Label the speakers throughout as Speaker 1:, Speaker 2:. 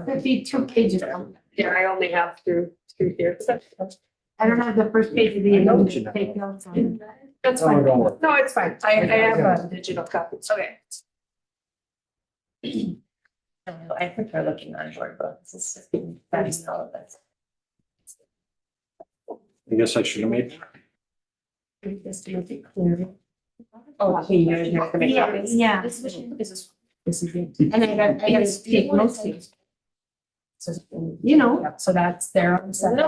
Speaker 1: Could be 2 pages.
Speaker 2: Yeah, I only have through here.
Speaker 1: I don't have the first page of the agenda to take notes on.
Speaker 2: That's fine. No, it's fine. I have a digital copy. Okay.
Speaker 3: I prefer looking on board books. It's just that's all of it.
Speaker 4: I guess I should have made.
Speaker 3: Just to make it clear. Oh, okay, you're gonna make copies?
Speaker 1: Yeah,
Speaker 3: This is it.
Speaker 1: and I gotta take notes here.
Speaker 3: So,
Speaker 1: You know,
Speaker 3: yeah, so that's there on the second.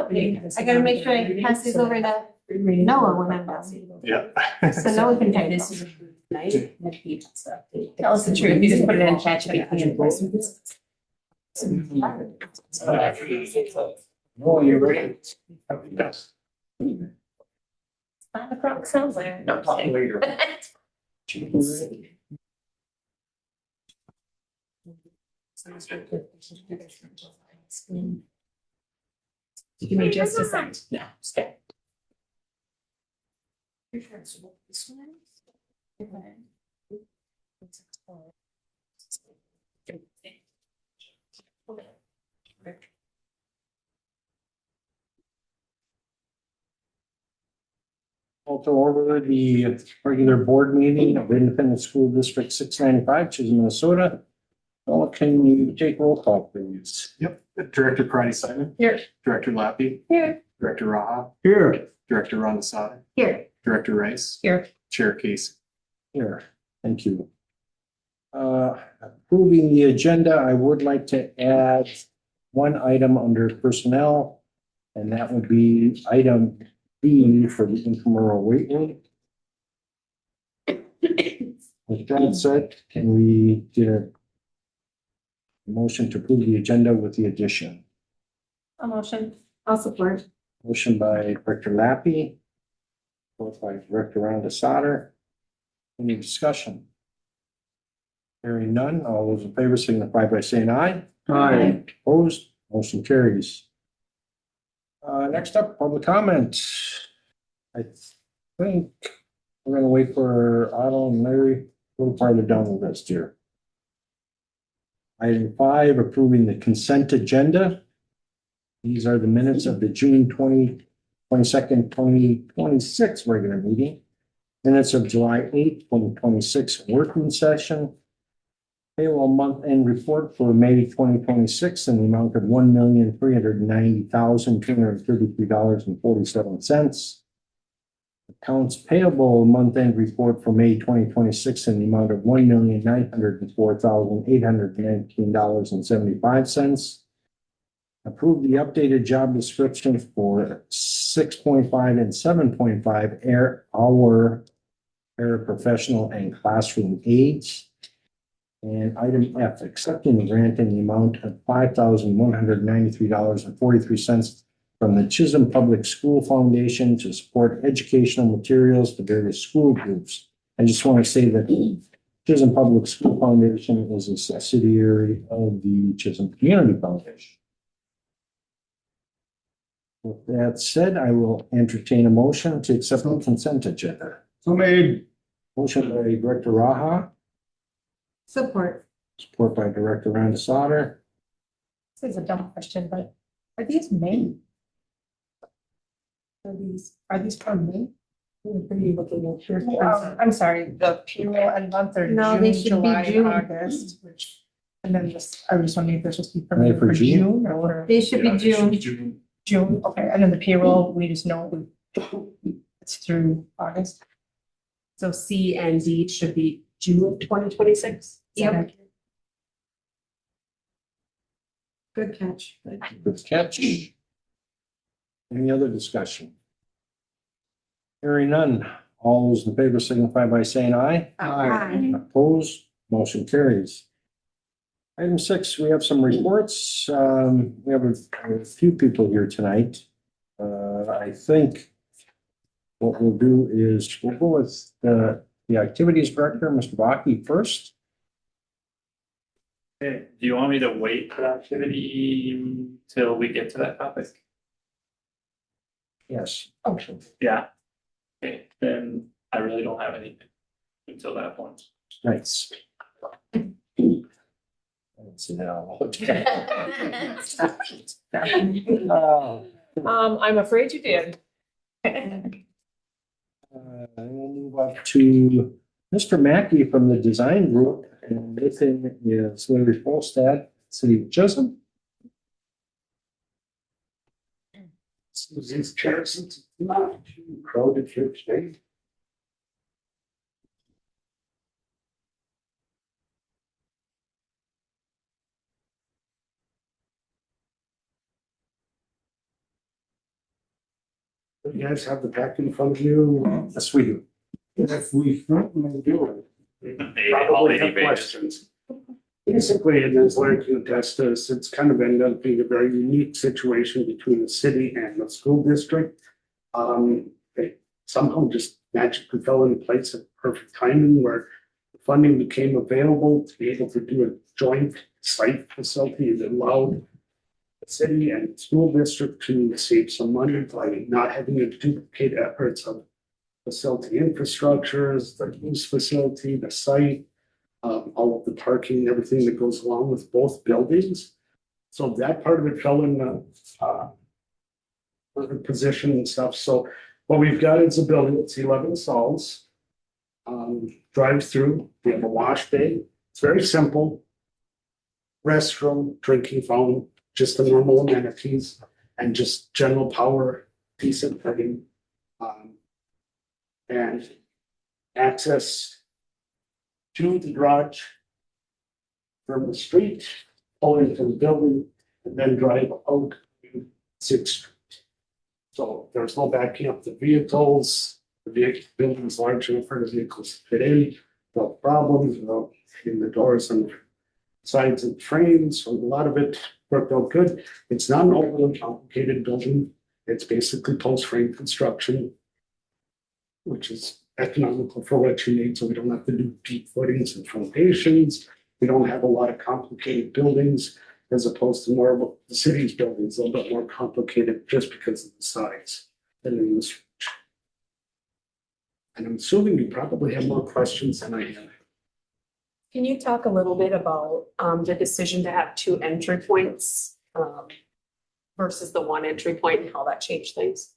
Speaker 1: I gotta make sure I pass these over to Noah when I'm done.
Speaker 4: Yeah.
Speaker 1: So Noah can type
Speaker 3: This
Speaker 1: this.
Speaker 3: is night. Tell us the truth, you just put it in ChatGPT and voice it.
Speaker 4: Oh, you ready? Yes.
Speaker 3: 5 o'clock sounds like. No,
Speaker 4: Talk later.
Speaker 3: Give me just a second.
Speaker 4: Yeah.
Speaker 3: Okay.
Speaker 4: Also over the regular board meeting of Independent School District 695, Chisholm, Minnesota. Oh, can you take roll call, please?
Speaker 5: Yep, Director Karati Simon.
Speaker 2: Here.
Speaker 5: Director Lappy.
Speaker 2: Here.
Speaker 5: Director Raha.
Speaker 4: Here.
Speaker 5: Director Rondasada.
Speaker 1: Here,
Speaker 5: Director Rice.
Speaker 2: Here.
Speaker 5: Chair Casey.
Speaker 4: Here, thank you. Approving the agenda, I would like to add one item under personnel, and that would be item B for the intramural weight room. With that said, can we get a motion to approve the agenda with the addition?
Speaker 1: a motion. I'll support.
Speaker 4: Motion by Director Lappy, support by Director Rondasada. Any discussion? Hearing none, all those in favor signify by saying aye.
Speaker 1: Aye.
Speaker 4: Opposed, motion carries. Next up, public comment. I think we're gonna wait for Otto and Larry a little farther down the list here. Item 5, approving the consent agenda. These are the minutes of the June 22nd, 2026 regular meeting. Minutes of July 8th, 2026 working session. Payroll month-end report for May 2026 in the amount of $1,390,233.47. Accounts payable month-end report for May 2026 in the amount of $1,904,819.75. Approve the updated job descriptions for 6.5 and 7.5 hour paraprofessional and classroom aides. And item F, accepting the grant in the amount of $5,193.43 from the Chisholm Public School Foundation to support educational materials to various school groups. I just want to say that Chisholm Public School Foundation is a subsidiary of the Chisholm Community Foundation. With that said, I will entertain a motion to accept the consent agenda.
Speaker 5: So made.
Speaker 4: Motion by Director Raha,
Speaker 1: Support.
Speaker 4: support by Director Rondasada.
Speaker 3: This is a dumb question, but are these May? Are these from May? I'm sorry, the payroll and month are
Speaker 1: No, they
Speaker 3: June,
Speaker 1: should be
Speaker 3: July,
Speaker 1: June.
Speaker 3: August, which. And then just, I was just wondering if they're supposed to be
Speaker 4: May
Speaker 3: permanent
Speaker 4: for
Speaker 3: for
Speaker 4: June?
Speaker 3: June or
Speaker 1: They should be June.
Speaker 3: June, okay, and then the payroll, we just know it's through August.
Speaker 2: So C and D should be June 2026.
Speaker 1: Yep. Good catch.
Speaker 4: Good catch. Any other discussion? Hearing none. All those in favor signify by saying aye.
Speaker 1: Aye.
Speaker 4: Opposed, motion carries. Item 6, we have some reports. We have a few people here tonight. I think what we'll do is we'll go with the activities director, Mr. Baki, first.
Speaker 6: Okay, do you want me to wait for activity till we get to that topic?
Speaker 4: Yes.
Speaker 3: Oh,
Speaker 6: Yeah. Okay, then I really don't have anything until that point.
Speaker 4: Nice. That's now. Okay.
Speaker 3: I'm afraid you did.
Speaker 4: We'll move up to Mr. Mackey from the design group, and this is Larry Folstad, City of Chisholm.
Speaker 7: These chairs, it's not too crowded here today. You guys have the pack in front of you.
Speaker 4: Yes, we do.
Speaker 7: If we certainly do it.
Speaker 6: All
Speaker 7: Probably
Speaker 6: 80
Speaker 7: have
Speaker 6: pages.
Speaker 7: questions. Basically, and as Larry can attest to, it's kind of ended up being a very unique situation between the city and the school district. They somehow just magically fell into place at perfect timing where funding became available to be able to do a joint site facility that allowed the city and school district to save some money by not having to duplicate efforts of facility infrastructures, the use facility, the site, all of the parking, everything that goes along with both buildings. So that part of it fell in the perfect position and stuff. So what we've got is a building, it's 11 stalls. Drive through, we have a wash bay. It's very simple. Restroom, drinking fountain, just the normal amenities and just general power, decent thing. And access to the garage from the street, pull into the building, and then drive out to 6th Street. So there's no backing up the vehicles. The vehicle building's large enough for the vehicles to fit in, no problems, no hitting the doors and sides and frames. So a lot of it worked out good. It's not an overly complicated building. It's basically post frame construction, which is economical for what you need, so we don't have to do deep footings and foundations. We don't have a lot of complicated buildings as opposed to more of the city's buildings, a little bit more complicated just because of the size than in this. And I'm assuming you probably have more questions than I have.
Speaker 2: Can you talk a little bit about the decision to have two entry points versus the one entry point and how that changed things?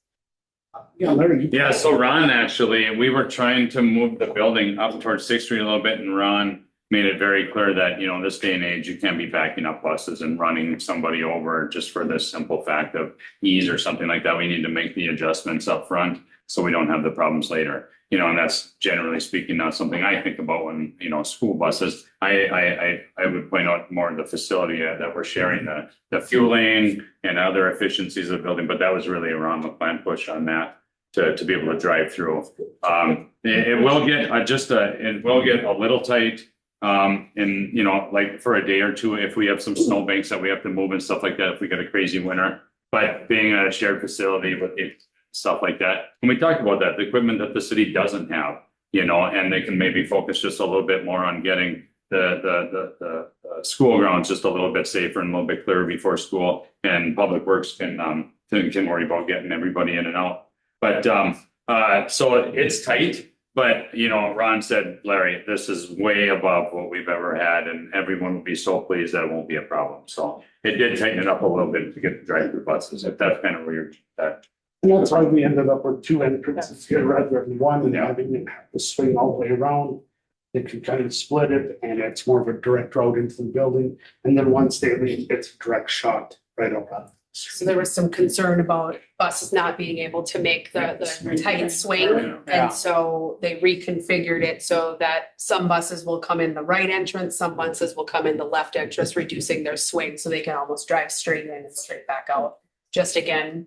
Speaker 7: Yeah, Larry.
Speaker 6: Yeah, so Ron, actually, we were trying to move the building up towards 6th Street a little bit, and Ron made it very clear that, you know, this day and age, you can't be backing up buses and running somebody over just for this simple fact of ease or something like that. We need to make the adjustments up front so we don't have the problems later. You know, and that's generally speaking not something I think about when, you know, school buses. I would point out more the facility that we're sharing, the fueling and other efficiencies of the building, but that was really a Ron McClan push on that to be able to drive through. It will get it will get a little tight. And you know, like for a day or two, if we have some snowbanks that we have to move and stuff like that, if we get a crazy winter, but being a shared facility with stuff like that. And we talked about that, the equipment that the city doesn't have, you know, and they can maybe focus just a little bit more on getting the school grounds just a little bit safer and a little bit clearer before school, and Public Works can worry about getting everybody in and out. But so it's tight. But, you know, Ron said, Larry, this is way above what we've ever had, and everyone will be so pleased that it won't be a problem. So it did tighten it up a little bit to get the drive-through buses, if that's kind of where you're at.
Speaker 7: And that's why we ended up with two entrances here rather than one, and having it have to swing all the way around. They could kind of split it, and it's more of a direct road into the building. And then once they leave, it's a direct shot right up on.
Speaker 2: So there was some concern about buses not being able to make the tight swing.
Speaker 6: Yeah.
Speaker 2: And so they reconfigured it so that some buses will come in the right entrance, some buses will come in the left entrance, reducing their swing so they can almost drive straight in and straight back out. Just again,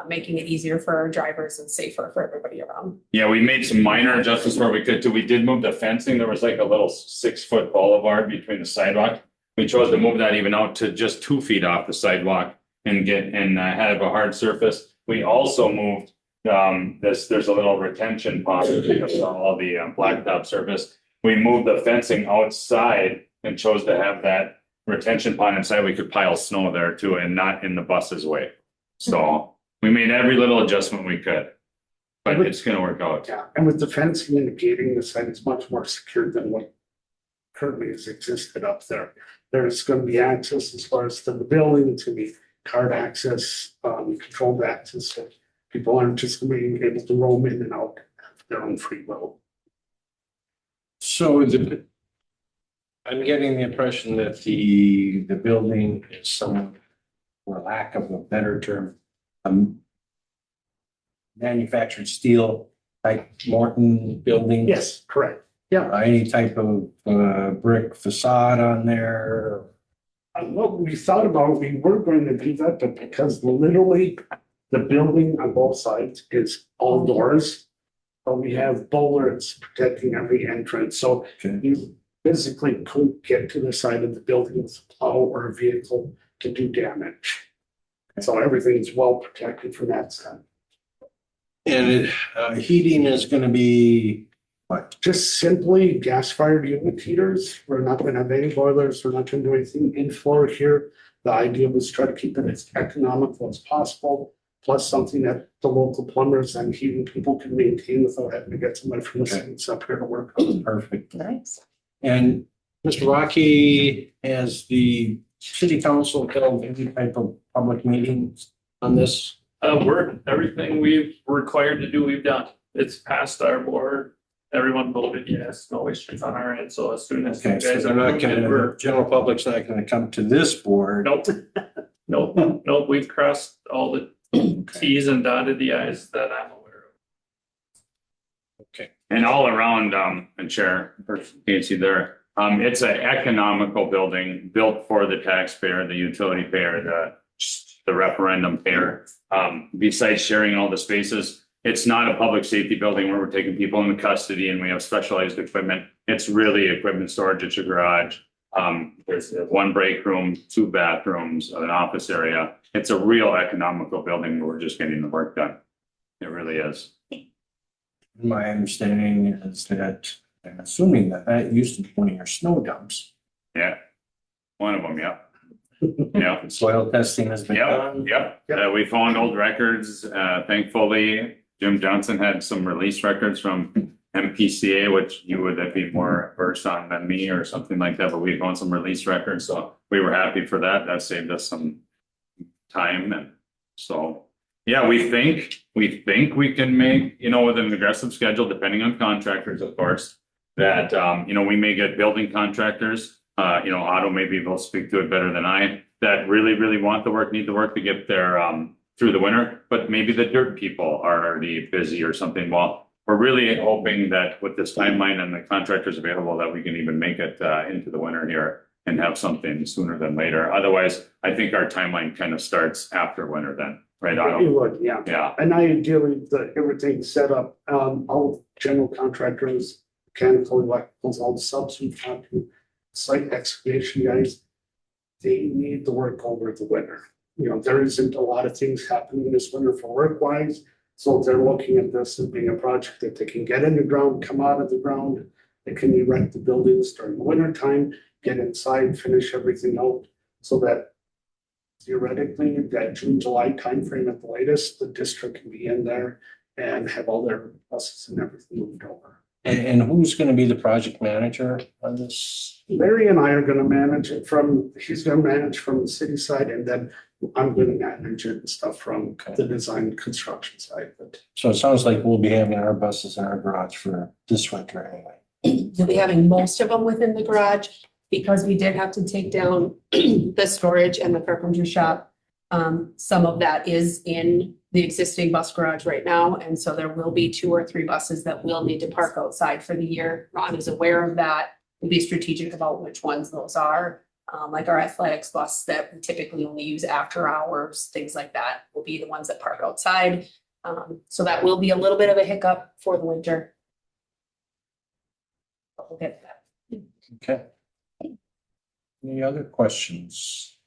Speaker 2: making it easier for our drivers and safer for everybody around.
Speaker 6: Yeah, we made some minor adjustments where we could. We did move the fencing. There was like a little 6-foot boulevard between the sidewalk. We chose to move that even out to just 2 feet off the sidewalk and have a hard surface. We also moved there's a little retention pond because of all the blacktop surface. We moved the fencing outside and chose to have that retention pond inside. We could pile snow there too, and not in the bus's way. So we made every little adjustment we could. but it's gonna work out.
Speaker 7: Yeah, and with the fencing and the gating, the site is much more secure than what currently has existed up there. There's gonna be access as far as to the building, to be card access, controlled access, so people aren't just gonna be able to roam in and out of their own free will.
Speaker 4: So I'm getting the impression that the building is some, for lack of a better term, manufactured steel type Morton building.
Speaker 7: Yes, correct.
Speaker 4: Any type of brick facade on there.
Speaker 7: What we thought about, we were going to do that, but because literally the building on both sides is all doors. But we have bollards protecting every entrance, so
Speaker 4: Okay.
Speaker 7: you physically couldn't get to the side of the building with a plow or a vehicle to do damage. So everything's well protected from that side.
Speaker 4: And heating is gonna be what?
Speaker 7: Just simply gas-fired unit heaters. We're not gonna have any boilers. We're not gonna do anything in floor here. The idea was try to keep it as economical as possible, plus something that the local plumbers and heating people can maintain without having to get somebody from the
Speaker 4: Okay.
Speaker 7: States up here to work on it.
Speaker 4: Perfect.
Speaker 3: Nice.
Speaker 4: And Mr. Rocky, has the city council held any type of public meetings on this?
Speaker 8: Everything we've required to do, we've done. It's passed our board. Everyone voted yes, no issues on our end. So as soon as you
Speaker 4: Okay, so
Speaker 8: guys
Speaker 4: they're not
Speaker 8: approve it,
Speaker 4: gonna,
Speaker 8: we're,
Speaker 4: general public's not gonna come to this board.
Speaker 8: nope. Nope, we've crossed all the Ts and dotted the Is that I'm aware of.
Speaker 4: Okay.
Speaker 6: And all around, and Chair, can't see there, it's an economical building built for the taxpayer, the utility payer, the referendum payer. Besides sharing all the spaces, it's not a public safety building where we're taking people into custody and we have specialized equipment. It's really equipment storage. It's a garage. There's one break room, 2 bathrooms, an office area. It's a real economical building where we're just getting the work done. It really is.
Speaker 4: My understanding is that, I'm assuming that used to be one of your snow dumps.
Speaker 6: Yeah. One of them, yeah. Yeah.
Speaker 4: Soil testing has been done.
Speaker 6: Yep. We found old records. Thankfully, Jim Johnson had some release records from MPCA, which you would be more versed on than me or something like that, but we found some release records, so we were happy for that. That saved us some time, and so, yeah, we think we can make, with an aggressive schedule, depending on contractors, of course, that, we may get building contractors, Otto maybe will speak to it better than I, that really, really want the work, need the work to get their, through the winter, but maybe the dirt people are already busy or something. Well, we're really hoping that with this timeline and the contractors available, that we can even make it into the winter here and have something sooner than later. Otherwise, I think our timeline kind of starts after winter then, right?
Speaker 7: It
Speaker 6: Otto?
Speaker 7: would, yeah.
Speaker 6: Yeah,
Speaker 7: And ideally, everything's set up, all general contractors, mechanical, electricals, all the subs we've talked to, site excavation guys, they need the work over the winter. There isn't a lot of things happening this winter for work wise. So they're looking at this as being a project that they can get in the ground, come out of the ground. They can erect the buildings during the winter time, get inside, finish everything out. So that theoretically, that June, July timeframe at the latest, the district can be in there and have all their buses and everything moved over.
Speaker 4: And who's gonna be the project manager on this?
Speaker 7: Larry and I are gonna manage it he's gonna manage from the city side, and then I'm gonna manage it and stuff from the design and construction side, but.
Speaker 4: So it sounds like we'll be having our buses in our garage for this winter anyway.
Speaker 2: We'll be having most of them within the garage because we did have to take down the storage and the carpentry shop. Some of that is in the existing bus garage right now, and so there will be 2 or 3 buses that will need to park outside for the year. Ron is aware of that. We'll be strategic about which ones those are. Like our athletics bus that we typically only use after hours, things like that, will be the ones that park outside. So that will be a little bit of a hiccup for the winter. But we'll get that.
Speaker 4: Okay. Any other questions?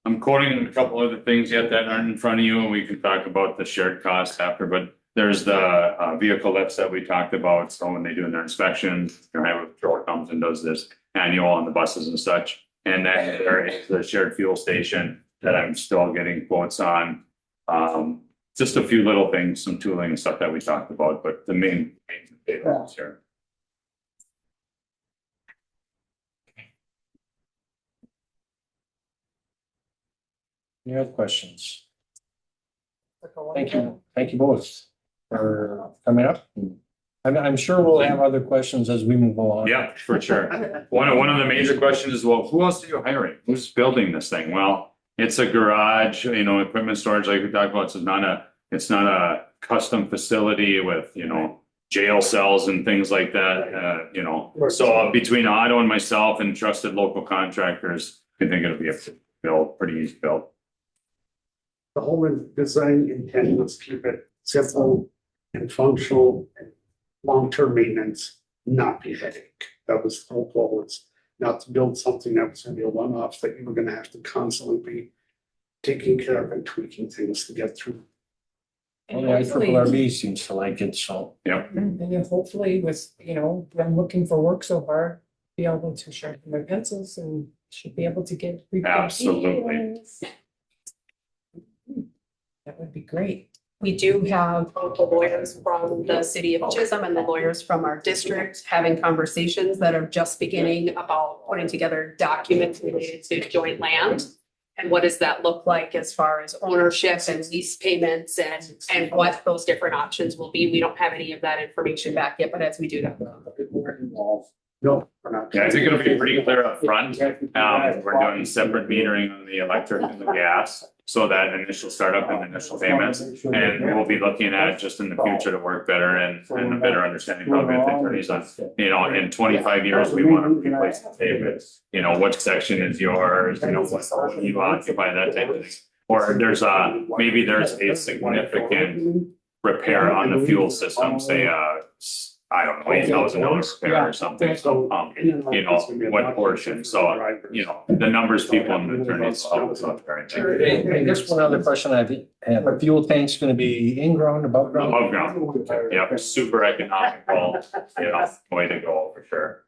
Speaker 6: I'm quoting a couple other things yet that aren't in front of you, and we can talk about the shared costs after, but there's the vehicle lifts that we talked about. So when they do their inspections, your highway patrol comes and does this annual on the buses and such. And then there is the shared fuel station that I'm still getting quotes on. just a few little things, some tooling and stuff that we talked about, but the main is here.
Speaker 4: Any other questions? Thank you. Thank you both for coming up. I'm sure we'll have other questions as we move along.
Speaker 6: Yeah, for sure. One of the major questions is, well, who else are you hiring? Who's building this thing? Well, it's a garage, equipment storage like we talked about. It's not a custom facility with, jail cells and things like that, So between Otto and myself and trusted local contractors, I think it'll be a build, pretty easy build.
Speaker 7: The whole design intent was to keep it simple and functional and long-term maintenance, not be a headache. That was the whole goal, was not to build something that was gonna be a one-off that you were gonna have to constantly be taking care of and tweaking things to get through.
Speaker 3: And
Speaker 4: Well,
Speaker 3: hopefully,
Speaker 4: RRB seems to like it, so.
Speaker 3: and then hopefully with, them looking for work so hard, be able to sharpen their pencils and should be able to get.
Speaker 6: Absolutely.
Speaker 3: That would be great.
Speaker 2: We do have both the lawyers from the city of Chisholm and the lawyers from our district having conversations that are just beginning about putting together documents related to joint land. And what does that look like as far as ownership and lease payments and what those different options will be? We don't have any of that information back yet, but as we do that.
Speaker 7: No, we're not.
Speaker 6: Yeah, I think it'll be pretty clear up front. We're doing separate metering on the electric and the gas. So that initial startup and initial payments, and we'll be looking at just in the future to work better and a better understanding probably with the attorneys on, in 25 years, we want to replace the payments. Which section is yours, what you occupy, that type of thing. Or maybe there's a significant repair on the fuel system, say, I don't know, $8,000 repair or something, so, what portion, so, the numbers people and the attorneys.
Speaker 4: I guess one other question I have, are fuel tanks gonna be in ground, above ground?
Speaker 6: Above ground, yep, super economical, way to go for sure.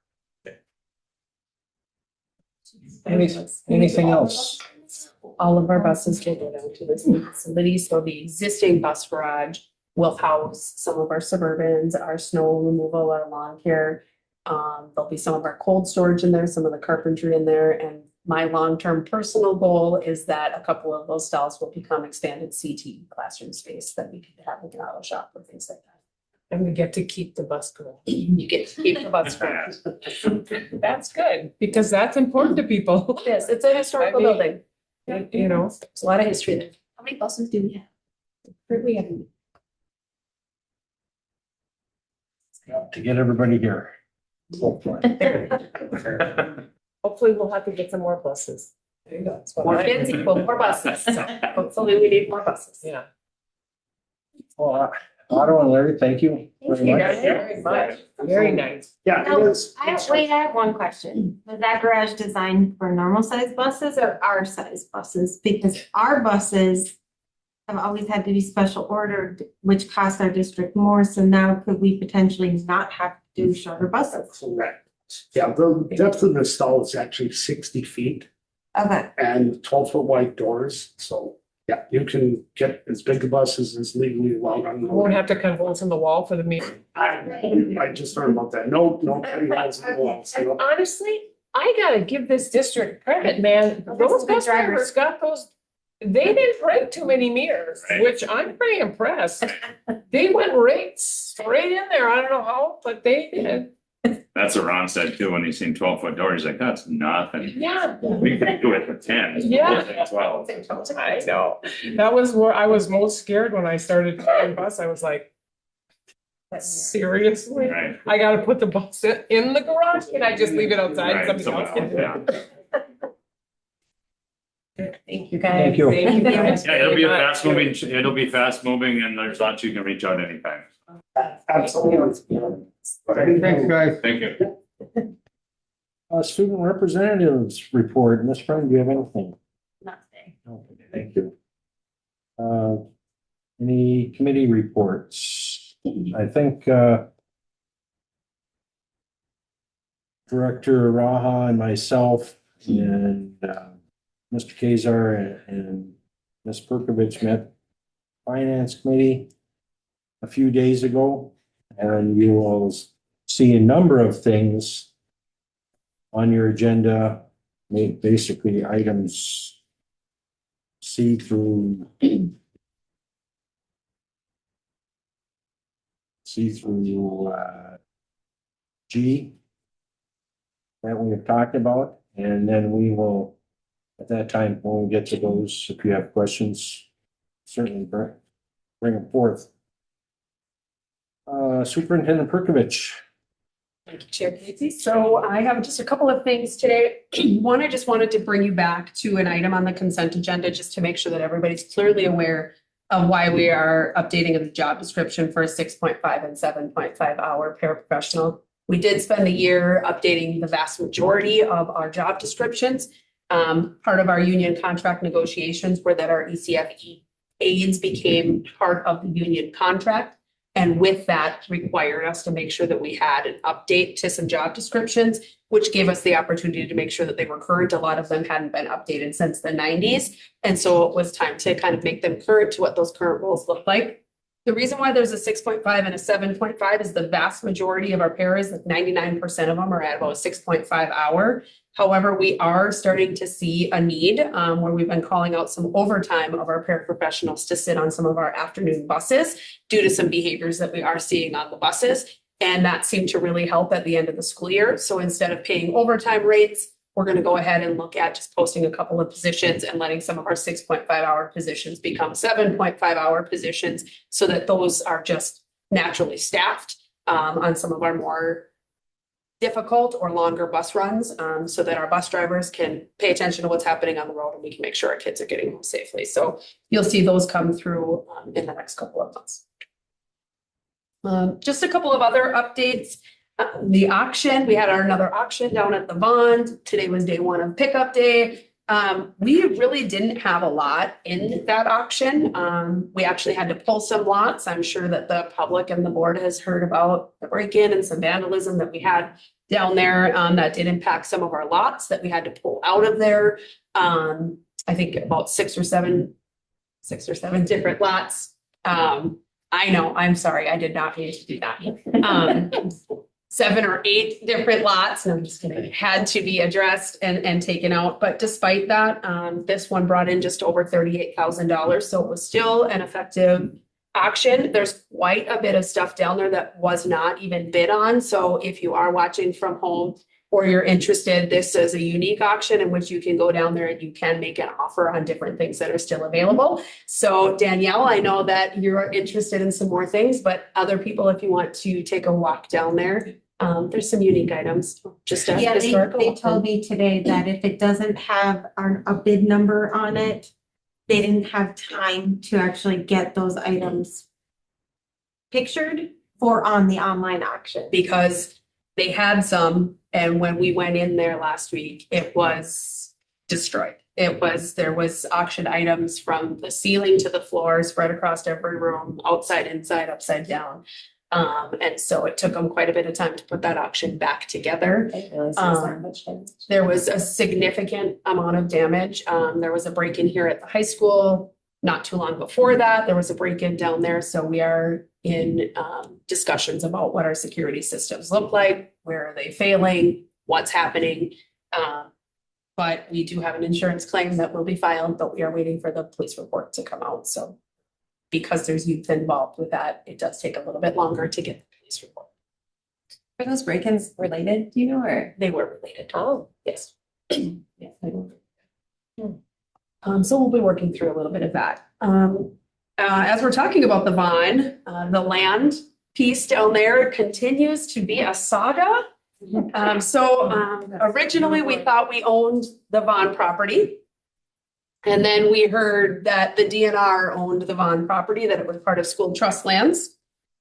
Speaker 4: Anything else?
Speaker 2: All of our buses will go down to this new facility, so the existing bus garage will house some of our Suburbans, our snow removal, our lawn care. There'll be some of our cold storage in there, some of the carpentry in there, and my long-term personal goal is that a couple of those stalls will become expanded CT classroom space that we could have like an auto shop or things like that.
Speaker 3: And we get to keep the bus garage.
Speaker 2: You get to keep the bus garage.
Speaker 3: That's good, because that's important to people.
Speaker 2: Yes, it's a historical
Speaker 3: I mean,
Speaker 2: building.
Speaker 3: There's
Speaker 2: There's a lot of history there. How many buses do we have? We have
Speaker 4: To get everybody here. Hopefully.
Speaker 3: Hopefully we'll have to get some more buses. There you go. That's what
Speaker 2: more
Speaker 3: I-
Speaker 2: kids equal more buses. Hopefully we need more buses.
Speaker 3: Yeah.
Speaker 4: Well, Otto and Larry, thank you very
Speaker 1: you.
Speaker 4: much.
Speaker 3: Very much. Very nice.
Speaker 7: Yeah,
Speaker 1: No,
Speaker 7: it is.
Speaker 1: I have one question. Was that garage designed for normal sized buses or our size buses? Because our buses have always had to be special ordered, which costs our district more. So now could we potentially not have to do shorter buses?
Speaker 7: Correct. Yeah, the depth of the stall is actually 60 feet
Speaker 1: Okay,
Speaker 7: and 12-foot wide doors. So, yeah, you can get as big a bus as legally allowed on
Speaker 3: I won't
Speaker 7: the.
Speaker 3: have to cut holes in the wall for the meeting.
Speaker 7: I just learned about that. No cutting holes in the walls.
Speaker 3: And honestly, I gotta give this district credit, man.
Speaker 1: Well,
Speaker 3: Those
Speaker 1: this is good
Speaker 3: bus drivers got those, they didn't break too many mirrors,
Speaker 6: Right.
Speaker 3: which I'm pretty impressed. They went right straight in there. I don't know how, but they did.
Speaker 6: That's what Ron said too, when he seen 12-foot doors, he's like, that's nothing.
Speaker 3: Yeah.
Speaker 6: We can do it for 10.
Speaker 3: Yeah.
Speaker 6: 12.
Speaker 3: I know. That was where I was most scared when I started driving bus. I was like, seriously?
Speaker 6: Right.
Speaker 3: I gotta put the bus in the garage? Can I just leave it outside?
Speaker 6: Right,
Speaker 3: Somebody else can do it.
Speaker 2: Thank you guys.
Speaker 4: Thank you.
Speaker 3: Thank you guys
Speaker 6: Yeah, it'll be
Speaker 3: very much.
Speaker 6: fast moving and there's lots you can reach out anytime.
Speaker 7: Absolutely.
Speaker 4: Thanks, guys.
Speaker 6: Thank you.
Speaker 4: Student representatives report. Ms. Friend, do you have anything?
Speaker 1: nothing.
Speaker 4: Okay, thank you. Any committee reports? I think, Director Raha and myself and, Mr. Kazar and Ms. Perkovich met Finance Committee a few days ago, and you will see a number of things on your agenda, basically items C through G that we have talked about, and then we will, at that time, when we get to those, if you have questions, certainly bring them forth. Superintendent Perkovich.
Speaker 2: Thank you, Chair Casey. So I have just a couple of things today. One, I just wanted to bring you back to an item on the consent agenda, just to make sure that everybody's clearly aware of why we are updating the job description for a 6.5 and 7.5 hour paraprofessional. We did spend a year updating the vast majority of our job descriptions. Part of our union contract negotiations were that our ECFE aides became part of the union contract. And with that required us to make sure that we had an update to some job descriptions, which gave us the opportunity to make sure that they were current. A lot of them hadn't been updated since the 90s. And so it was time to kind of make them current to what those current roles look like. The reason why there's a 6.5 and a 7.5 is the vast majority of our paras, like 99% of them, are at about a 6.5 hour. However, we are starting to see a need where we've been calling out some overtime of our paraprofessionals to sit on some of our afternoon buses due to some behaviors that we are seeing on the buses. And that seemed to really help at the end of the school year. So instead of paying overtime rates, we're going to go ahead and look at just posting a couple of positions and letting some of our 6.5 hour positions become 7.5 hour positions so that those are just naturally staffed on some of our more difficult or longer bus runs, so that our bus drivers can pay attention to what's happening on the road and we can make sure our kids are getting home safely. So you'll see those come through in the next couple of months. Just a couple of other updates. The auction, we had another auction down at the Bond. Today was day one of pickup day. We really didn't have a lot in that auction. We actually had to pull some lots. I'm sure that the public and the board has heard about the break-in and some vandalism that we had down there that did impact some of our lots that we had to pull out of there. I think about six or seven different lots. I know, I'm sorry, I did not mean to do that. 7 or 8 different lots, no, I'm just kidding, had to be addressed and taken out. But despite that, this one brought in just over $38,000. So it was still an effective auction. There's quite a bit of stuff down there that was not even bid on. So if you are watching from home or you're interested, this is a unique auction in which you can go down there and you can make an offer on different things that are still available. So Danielle, I know that you're interested in some more things, but other people, if you want to take a walk down there, there's some unique items. Just a
Speaker 1: Yeah,
Speaker 2: historical.
Speaker 1: they told me today that if it doesn't have a bid number on it, they didn't have time to actually get those items pictured for on the online auction.
Speaker 2: Because they had some, and when we went in there last week, it was destroyed. There was auction items from the ceiling to the floor, spread across every room, outside, inside, upside down. And so it took them quite a bit of time to put that auction back together. There was a significant amount of damage. There was a break-in here at the high school. Not too long before that, there was a break-in down there. So we are in discussions about what our security systems look like, where are they failing, what's happening. But we do have an insurance claim that will be filed, but we are waiting for the police report to come out. So because there's youth involved with that, it does take a little bit longer to get the police report.
Speaker 9: Are those break-ins related, do you know, or?
Speaker 2: They were related.
Speaker 9: Oh.
Speaker 2: Yes. Yes, they were. So we'll be working through a little bit of that. As we're talking about the Vaughn, the land piece down there continues to be a saga. Originally we thought we owned the Vaughn property. And then we heard that the DNR owned the Vaughn property, that it was part of school trust lands.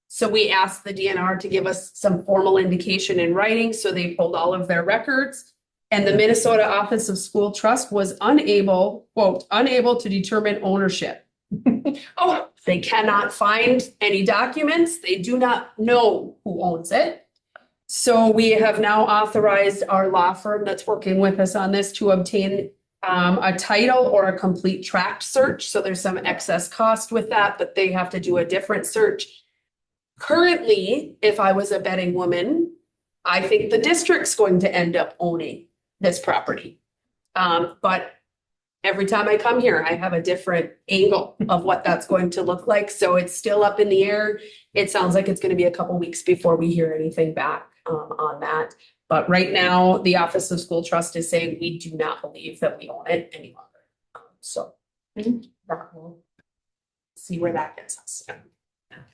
Speaker 2: So we asked the DNR to give us some formal indication in writing. So they pulled all of their records. And the Minnesota Office of School Trust was unable, quote, unable to determine ownership. Oh, they cannot find any documents. They do not know who owns it. So we have now authorized our law firm that's working with us on this to obtain a title or a complete tract search. So there's some excess cost with that, but they have to do a different search. Currently, if I was a betting woman, I think the district's going to end up owning this property. But every time I come here, I have a different angle of what that's going to look like. So it's still up in the air. It sounds like it's going to be a couple weeks before we hear anything back on that. But right now, the Office of School Trust is saying we do not believe that we own it any longer. So that will see where that gets us.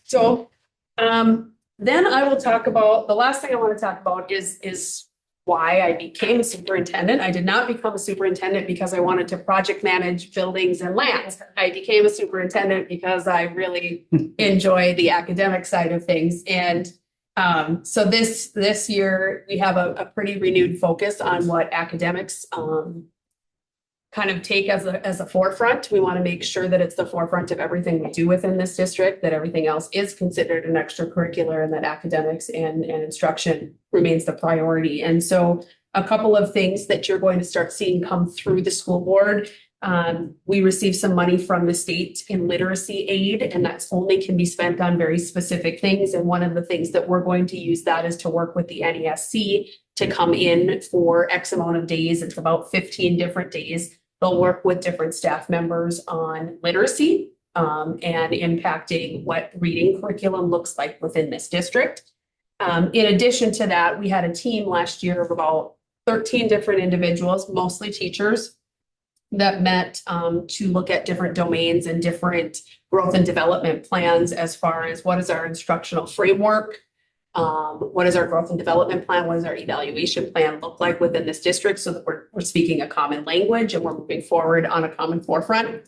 Speaker 2: So then I will talk about, the last thing I want to talk about is why I became a superintendent. I did not become a superintendent because I wanted to project manage buildings and lands. I became a superintendent because I really enjoy the academic side of things. And so this year we have a pretty renewed focus on what academics kind of take as a forefront. We want to make sure that it's the forefront of everything we do within this district, that everything else is considered an extracurricular, and that academics and instruction remains the priority. And so a couple of things that you're going to start seeing come through the school board. We received some money from the state in literacy aid, and that's only can be spent on very specific things. And one of the things that we're going to use that is to work with the NESC to come in for X amount of days. It's about 15 different days. They'll work with different staff members on literacy and impacting what reading curriculum looks like within this district. In addition to that, we had a team last year of about 13 different individuals, mostly teachers, that met to look at different domains and different growth and development plans as far as what is our instructional framework, what is our growth and development plan, what does our evaluation plan look like within this district, so that we're speaking a common language and we're moving forward on a common forefront.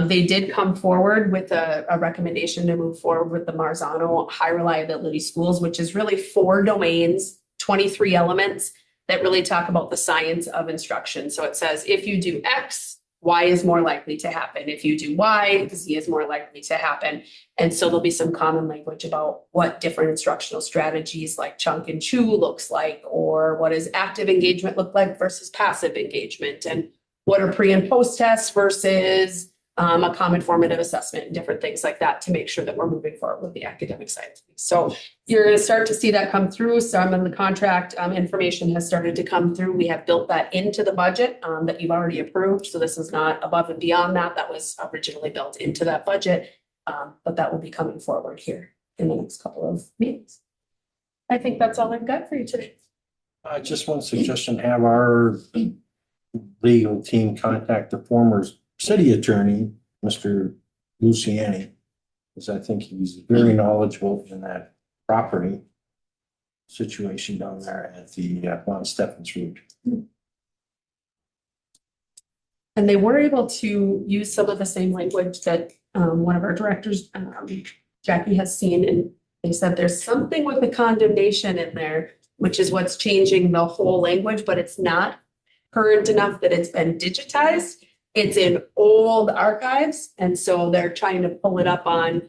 Speaker 2: They did come forward with a recommendation to move forward with the Marzano High Reliability Schools, which is really 4 domains, 23 elements that really talk about the science of instruction. So it says, if you do X, Y is more likely to happen. If you do Y, Z is more likely to happen. And so there'll be some common language about what different instructional strategies like chunk and chew looks like, or what does active engagement look like versus passive engagement, and what are pre and post tests versus a common formative assessment, and different things like that to make sure that we're moving forward with the academic side of things. So you're going to start to see that come through. Some of the contract information has started to come through. We have built that into the budget that you've already approved. So this is not above and beyond that. That was originally built into that budget, but that will be coming forward here in the next couple of meetings. I think that's all I've got for you today.
Speaker 4: Just one suggestion, have our legal team contact the former city attorney, Mr. Luciani, because I think he's very knowledgeable in that property situation down there at the Mount Stephens route.
Speaker 2: And they were able to use some of the same language that one of our directors, Jackie, has seen. And they said there's something with the condemnation in there, which is what's changing the whole language, but it's not current enough that it's been digitized. It's in old archives. And so they're trying to pull it up on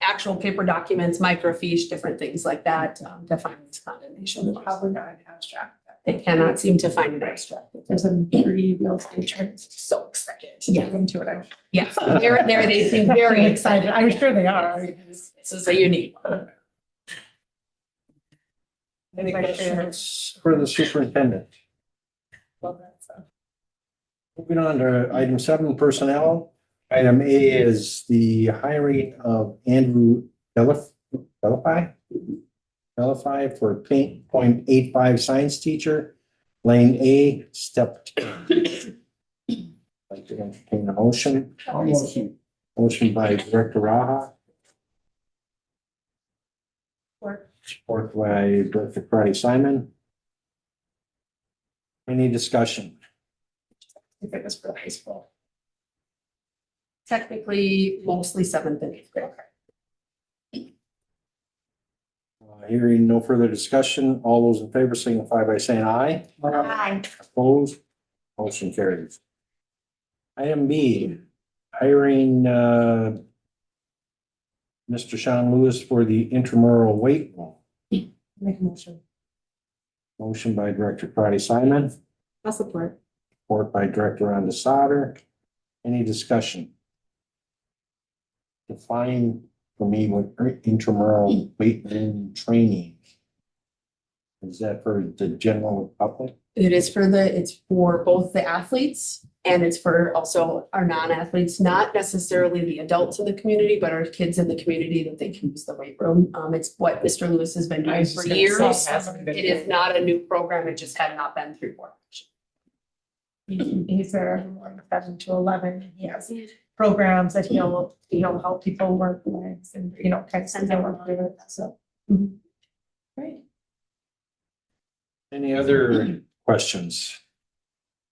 Speaker 2: actual paper documents, microfiche, different things like that to find this condemnation.
Speaker 3: Probably not an abstract.
Speaker 2: They cannot seem to find an abstract.
Speaker 3: There's a very real estate chart.
Speaker 2: So excited.
Speaker 3: Yeah, into it.
Speaker 2: Yeah, they're they seem very excited.
Speaker 3: I'm sure they are.
Speaker 2: This is a unique one.
Speaker 4: Any questions for the superintendent? Moving on to item 7, personnel. Item A is the hiring of Andrew Delphi for 0.85 science teacher, lane A, step 2. Like to entertain a motion. Motion by Director Raha. Support by Director Karati Simon. Any discussion?
Speaker 3: If it was for high school.
Speaker 2: Technically, mostly 7th and 8th grade.
Speaker 4: Hearing no further discussion, all those in favor signify by saying aye.
Speaker 1: Aye.
Speaker 4: Opposed? Motion carries. Item B, hiring Mr. Sean Lewis for the intramural weight room.
Speaker 3: Make a motion.
Speaker 4: Motion by Director Karati Simon,
Speaker 2: I'll support.
Speaker 4: support support by Director Rhonda Sauter. Any discussion? Define for me what intramural weight room training. Is that for the general public?
Speaker 2: It's for both the athletes and it's for also our non-athletes, not necessarily the adults in the community, but our kids in the community that they can use the weight room. It's what Mr. Lewis has been
Speaker 3: I
Speaker 2: doing
Speaker 3: was
Speaker 2: for
Speaker 3: just gonna
Speaker 2: years.
Speaker 3: say, hasn't been-
Speaker 2: It is not a new program. It just had not been through board.
Speaker 10: He's there from 7 to 11. He has programs that he'll help people work with and, kind of send them work with it. So. Great.
Speaker 4: Any other questions?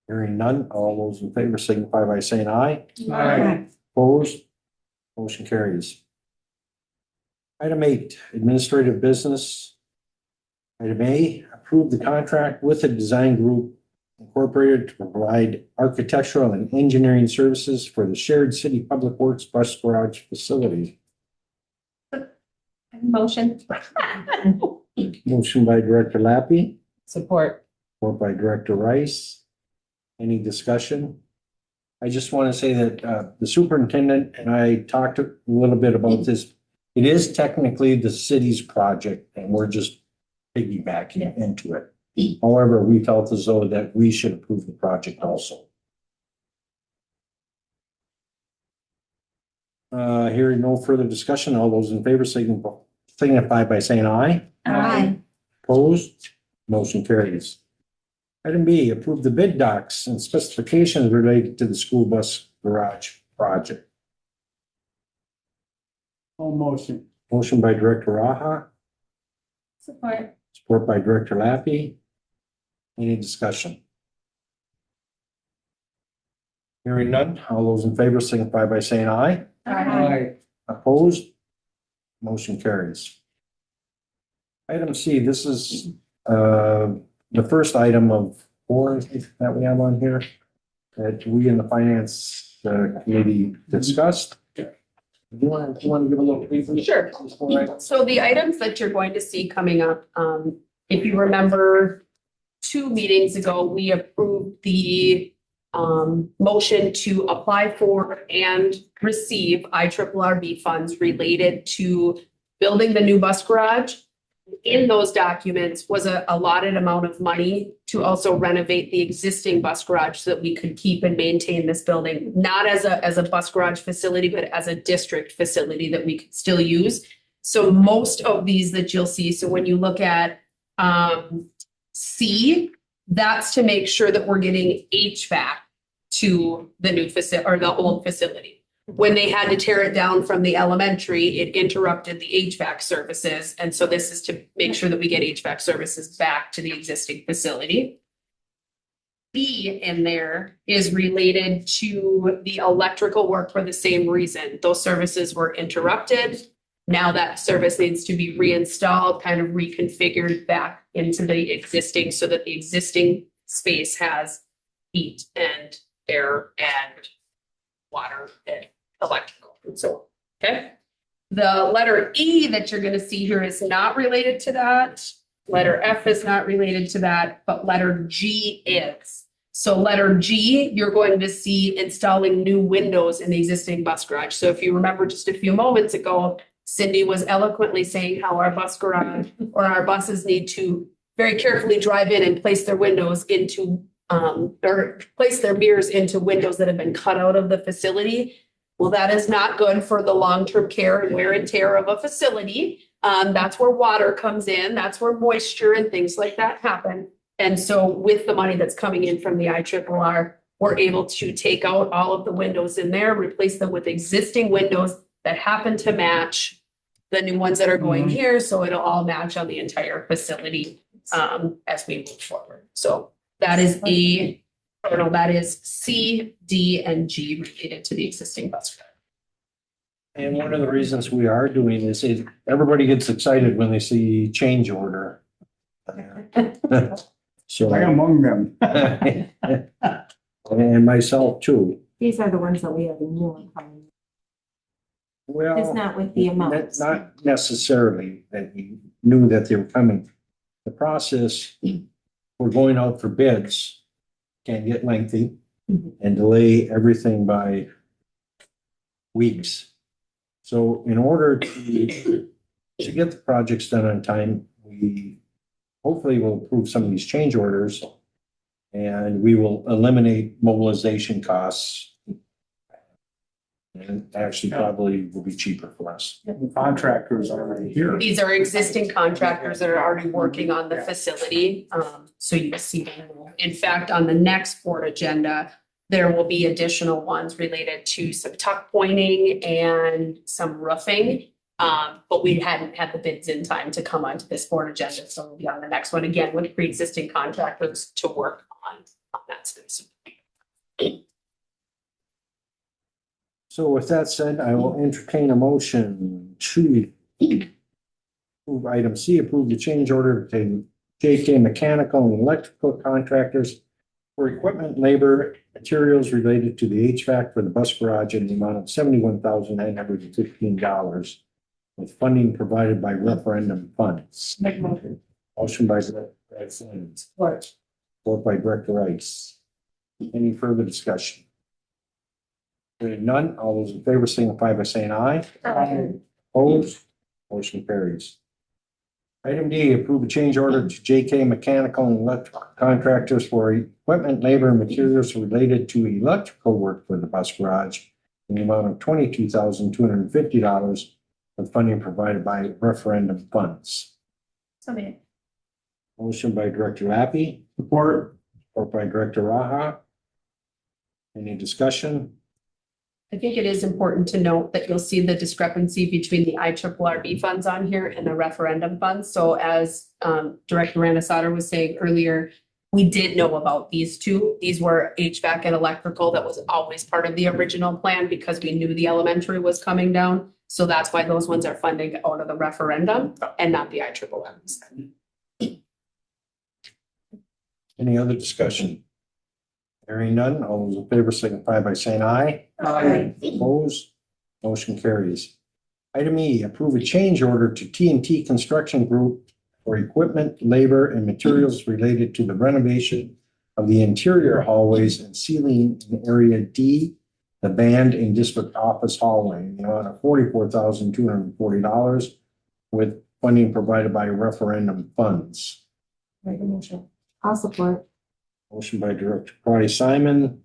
Speaker 4: Hearing none, all those in favor signify by saying aye.
Speaker 3: Aye.
Speaker 4: Opposed? Motion carries. Item 8, administrative business. Item A, approve the contract with the Design Group Incorporated to provide architectural and engineering services for the shared city public works bus garage facility.
Speaker 10: Motion.
Speaker 4: Motion by Director Lappy,
Speaker 3: Support.
Speaker 4: support by Director Rice. Any discussion? I just want to say that the superintendent and I talked a little bit about this. It is technically the city's project and we're just piggybacking into it. However, we felt as though that we should approve the project also. Hearing no further discussion, all those in favor signify by saying aye.
Speaker 1: Aye.
Speaker 4: Opposed? Motion carries. Item B, approve the bid docs and specifications related to the school bus garage project.
Speaker 7: All motion.
Speaker 4: Motion by Director Raha,
Speaker 10: Support.
Speaker 4: support by Director Lappy. Any discussion? Hearing none, all those in favor signify by saying aye.
Speaker 3: Aye.
Speaker 4: Opposed? Motion carries. Item C, this is the first item of 4 that we have on here that we in the finance committee discussed. Do you want to give a little brief?
Speaker 2: Sure. So the items that you're going to see coming up, if you remember 2 meetings ago, we approved the motion to apply for and receive IRRB funds related to building the new bus garage. In those documents was a allotted amount of money to also renovate the existing bus garage so that we could keep and maintain this building, not as a bus garage facility, but as a district facility that we could still use. So most of these that you'll see, so when you look at C, that's to make sure that we're getting HVAC to the new facility or the old facility. When they had to tear it down from the elementary, it interrupted the HVAC services. And so this is to make sure that we get HVAC services back to the existing facility. B in there is related to the electrical work for the same reason. Those services were interrupted. Now that service needs to be reinstalled, kind of reconfigured back into the existing so that the existing space has heat and air and water and electrical and so on. Okay. The letter E that you're going to see here is not related to that. Letter F is not related to that, but letter G is. So letter G, you're going to see installing new windows in the existing bus garage. So if you remember just a few moments ago, Cindy was eloquently saying how our bus garage or our buses need to very carefully drive in and place their windows into or place their mirrors into windows that have been cut out of the facility. Well, that is not good for the long-term care and wear and tear of a facility. That's where water comes in. That's where moisture and things like that happen. And so with the money that's coming in from the IRRR, we're able to take out all of the windows in there, replace them with existing windows that happen to match the new ones that are going here. So it'll all match on the entire facility as we move forward. So that is that is C, D, and G related to the existing bus garage.
Speaker 4: And one of the reasons we are doing this is everybody gets excited when they see change order. So.
Speaker 7: I among them.
Speaker 4: And myself too.
Speaker 1: These are the ones that we have in new one coming.
Speaker 4: Well.
Speaker 1: It's not with the amounts.
Speaker 4: Not necessarily that we knew that they were coming. The process, we're going out for bids. can get lengthy and delay everything by weeks. So in order to get the projects done on time, we hopefully will approve some of these change orders and we will eliminate mobilization costs. And actually probably will be cheaper for us.
Speaker 7: The contractors are already here.
Speaker 2: These are existing contractors that are already working on the facility, so you'll see them. In fact, on the next board agenda, there will be additional ones related to some tuck pointing and some roofing. But we hadn't had the bids in time to come onto this board agenda, so we'll be on the next one again with pre-existing contractors to work on that space.
Speaker 4: So with that said, I will entertain a motion to approve item C, approve the change order to JK Mechanical and Electrical Contractors for equipment, labor, materials related to the HVAC for the bus garage in the amount of $71,915 with funding provided by referendum funds.
Speaker 3: Make a motion.
Speaker 4: Motion by Director Simmons,
Speaker 3: What?
Speaker 4: support by Director Rice. Any further discussion? Hearing none, all those in favor signify by saying aye. Opposed, motion carries. Item D, approve a change order to JK Mechanical and Electrical Contractors for equipment, labor, and materials related to electrical work for the bus garage in the amount of $22,250 with funding provided by referendum funds.
Speaker 10: So many.
Speaker 4: Motion by Director Lappy,
Speaker 7: Support.
Speaker 4: support by Director Raha. Any discussion?
Speaker 2: I think it is important to note that you'll see the discrepancy between the IRRB funds on here and the referendum funds. So as Director Randasada was saying earlier, we did know about these two. These were HVAC and electrical. That was always part of the original plan because we knew the elementary was coming down. So that's why those ones are funding out of the referendum and not the IRRBs.
Speaker 4: Any other discussion? Hearing none, all those in favor signify by saying aye.
Speaker 3: Aye.
Speaker 4: Opposed, motion carries. Item E, approve a change order to T&T Construction Group for equipment, labor, and materials related to the renovation of the interior hallways and ceiling in Area D, the band and district office hallway, in the amount of $44,240 with funding provided by referendum funds.
Speaker 3: Make a motion.
Speaker 1: I'll support.
Speaker 4: Motion by Director Crowdy Simon,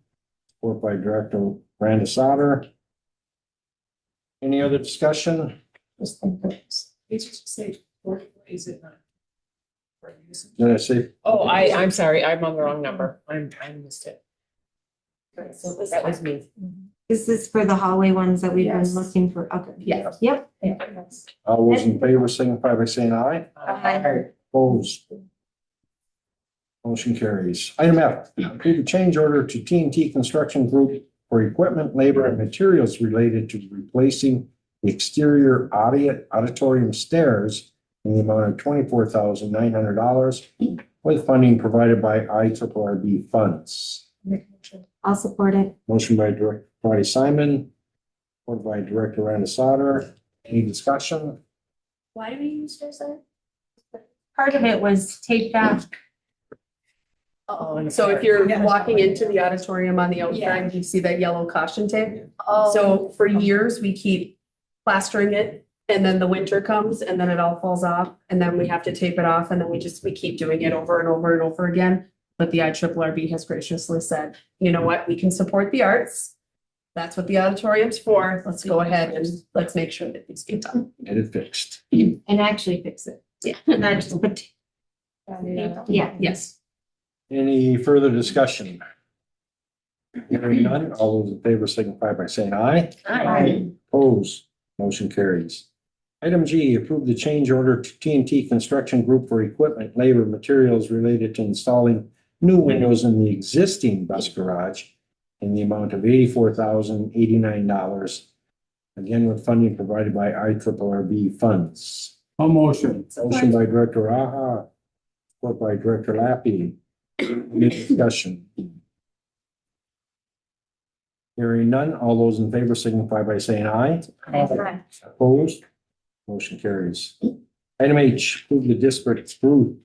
Speaker 4: support by Director Brenda Sauter. Any other discussion?
Speaker 3: Just think that it's just say, or is it not?
Speaker 4: Did I say?
Speaker 3: Oh, I'm sorry, I'm on the wrong number. I missed it. That was me.
Speaker 1: This is for the hallway ones that we've been
Speaker 3: Yes.
Speaker 1: looking for. Okay.
Speaker 3: Yeah.
Speaker 1: Yep.
Speaker 4: All those in favor signify by saying aye.
Speaker 1: Aye.
Speaker 4: Opposed. Motion carries. Item F, approve a change order to T&T Construction Group for equipment, labor, and materials related to replacing the exterior auditorium stairs in the amount of $24,900 with funding provided by IRRB funds.
Speaker 1: I'll support it.
Speaker 4: Motion by Director Crowdy Simon, supported by Director Randasada. Any discussion?
Speaker 10: Why do we use this?
Speaker 1: Part of it was take back.
Speaker 2: So if you're walking into the auditorium on the outside, you see that yellow caution tape. So for years, we keep plastering it and then the winter comes and then it all falls off and then we have to tape it off and then we keep doing it over and over and over again. But the IRRB has graciously said, you know what, we can support the arts. That's what the auditorium's for. Let's go ahead and let's make sure that these get done.
Speaker 4: Get it fixed.
Speaker 1: And actually fix it. Yeah. Not just put. Yeah.
Speaker 2: Yes.
Speaker 4: Any further discussion? Hearing none, all those in favor signify by saying aye.
Speaker 1: Aye.
Speaker 4: Opposed, motion carries. Item G, approve the change order to T&T Construction Group for equipment, labor, materials related to installing new windows in the existing bus garage in the amount of $84,089. Again, with funding provided by IRRB funds.
Speaker 7: A motion.
Speaker 4: Motion by Director Raha, support by Director Lappy. Any discussion? Hearing none, all those in favor signify by saying aye.
Speaker 1: Aye.
Speaker 4: Opposed? Motion carries. Item H, approve the district's group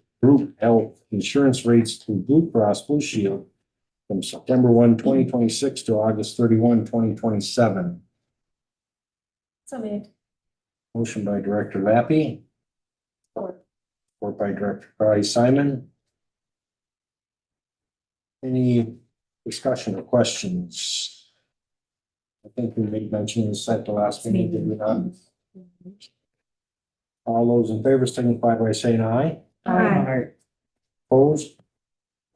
Speaker 4: health insurance rates through Blue Cross Blue Shield from September 1, 2026 to August 31, 2027.
Speaker 10: So made.
Speaker 4: Motion by Director Lappy. Support by Director Karati Simon. Any discussion or questions? I think we made mention of this at the last meeting, did we not? All those in favor signify by saying aye.
Speaker 10: Aye.
Speaker 4: Opposed?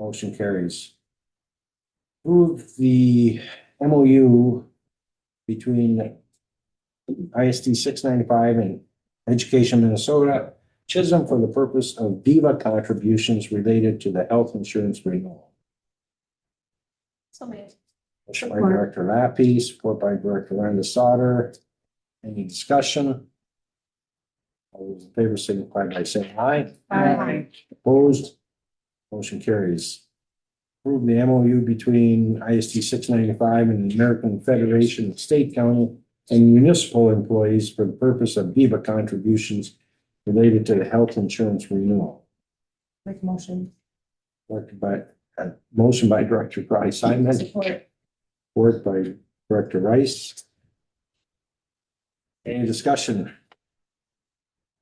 Speaker 4: Motion carries. Approve the MOU between ISD 695 and Education Minnesota, Chisholm, for the purpose of Viva contributions related to the health insurance renewal.
Speaker 10: So made.
Speaker 4: Motion by Director Lappy, support by Director Randa Sauter. Any discussion? All those in favor signify by saying aye.
Speaker 10: Aye.
Speaker 4: Opposed? Motion carries. Approve the MOU between ISD 695 and the American Federation of State, County, and Municipal Employees for the purpose of Viva contributions related to the health insurance renewal.
Speaker 10: Make a motion.
Speaker 4: Motion by Director Karati Simon,
Speaker 10: Support.
Speaker 4: support by Director Rice. Any discussion?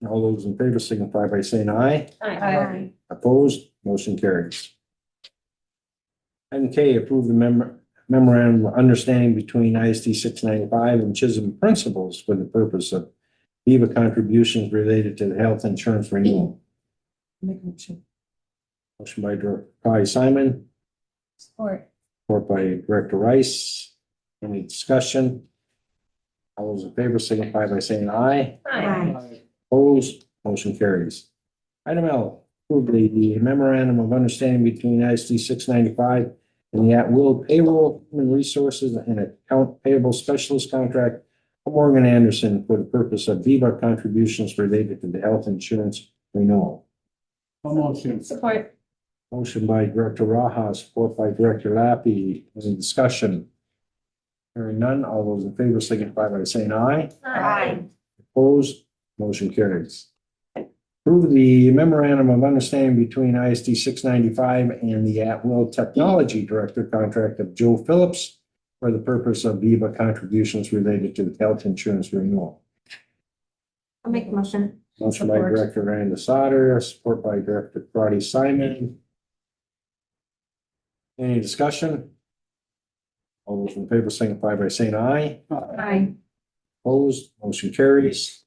Speaker 4: All those in favor signify by saying aye.
Speaker 10: Aye.
Speaker 4: Opposed? Motion carries. Item K, approve the memorandum of understanding between ISD 695 and Chisholm Principals for the purpose of Viva contributions related to the health insurance renewal.
Speaker 10: Make a motion.
Speaker 4: Motion by Director Karati Simon,
Speaker 10: Support.
Speaker 4: support by Director Rice. Any discussion? All those in favor signify by saying aye.
Speaker 10: Aye.
Speaker 4: Opposed? Motion carries. Item L, approve the memorandum of understanding between ISD 695 and the at-will payroll, human resources, and account payable specialist contract for Morgan Anderson for the purpose of Viva contributions related to the health insurance renewal.
Speaker 7: Motion.
Speaker 10: Support.
Speaker 4: Motion by Director Raha, support by Director Lappy. Any discussion? Hearing none, all those in favor signify by saying aye.
Speaker 10: Aye.
Speaker 4: Opposed? Motion carries. Approve the memorandum of understanding between ISD 695 and the at-will technology director contract of Joe Phillips for the purpose of Viva contributions related to the health insurance renewal.
Speaker 1: I'll make a motion.
Speaker 4: Motion by
Speaker 10: Support.
Speaker 4: Director Randa Sauter, support by Director Karati Simon. Any discussion? All those in favor signify by saying aye.
Speaker 1: Aye.
Speaker 4: Opposed? Motion carries.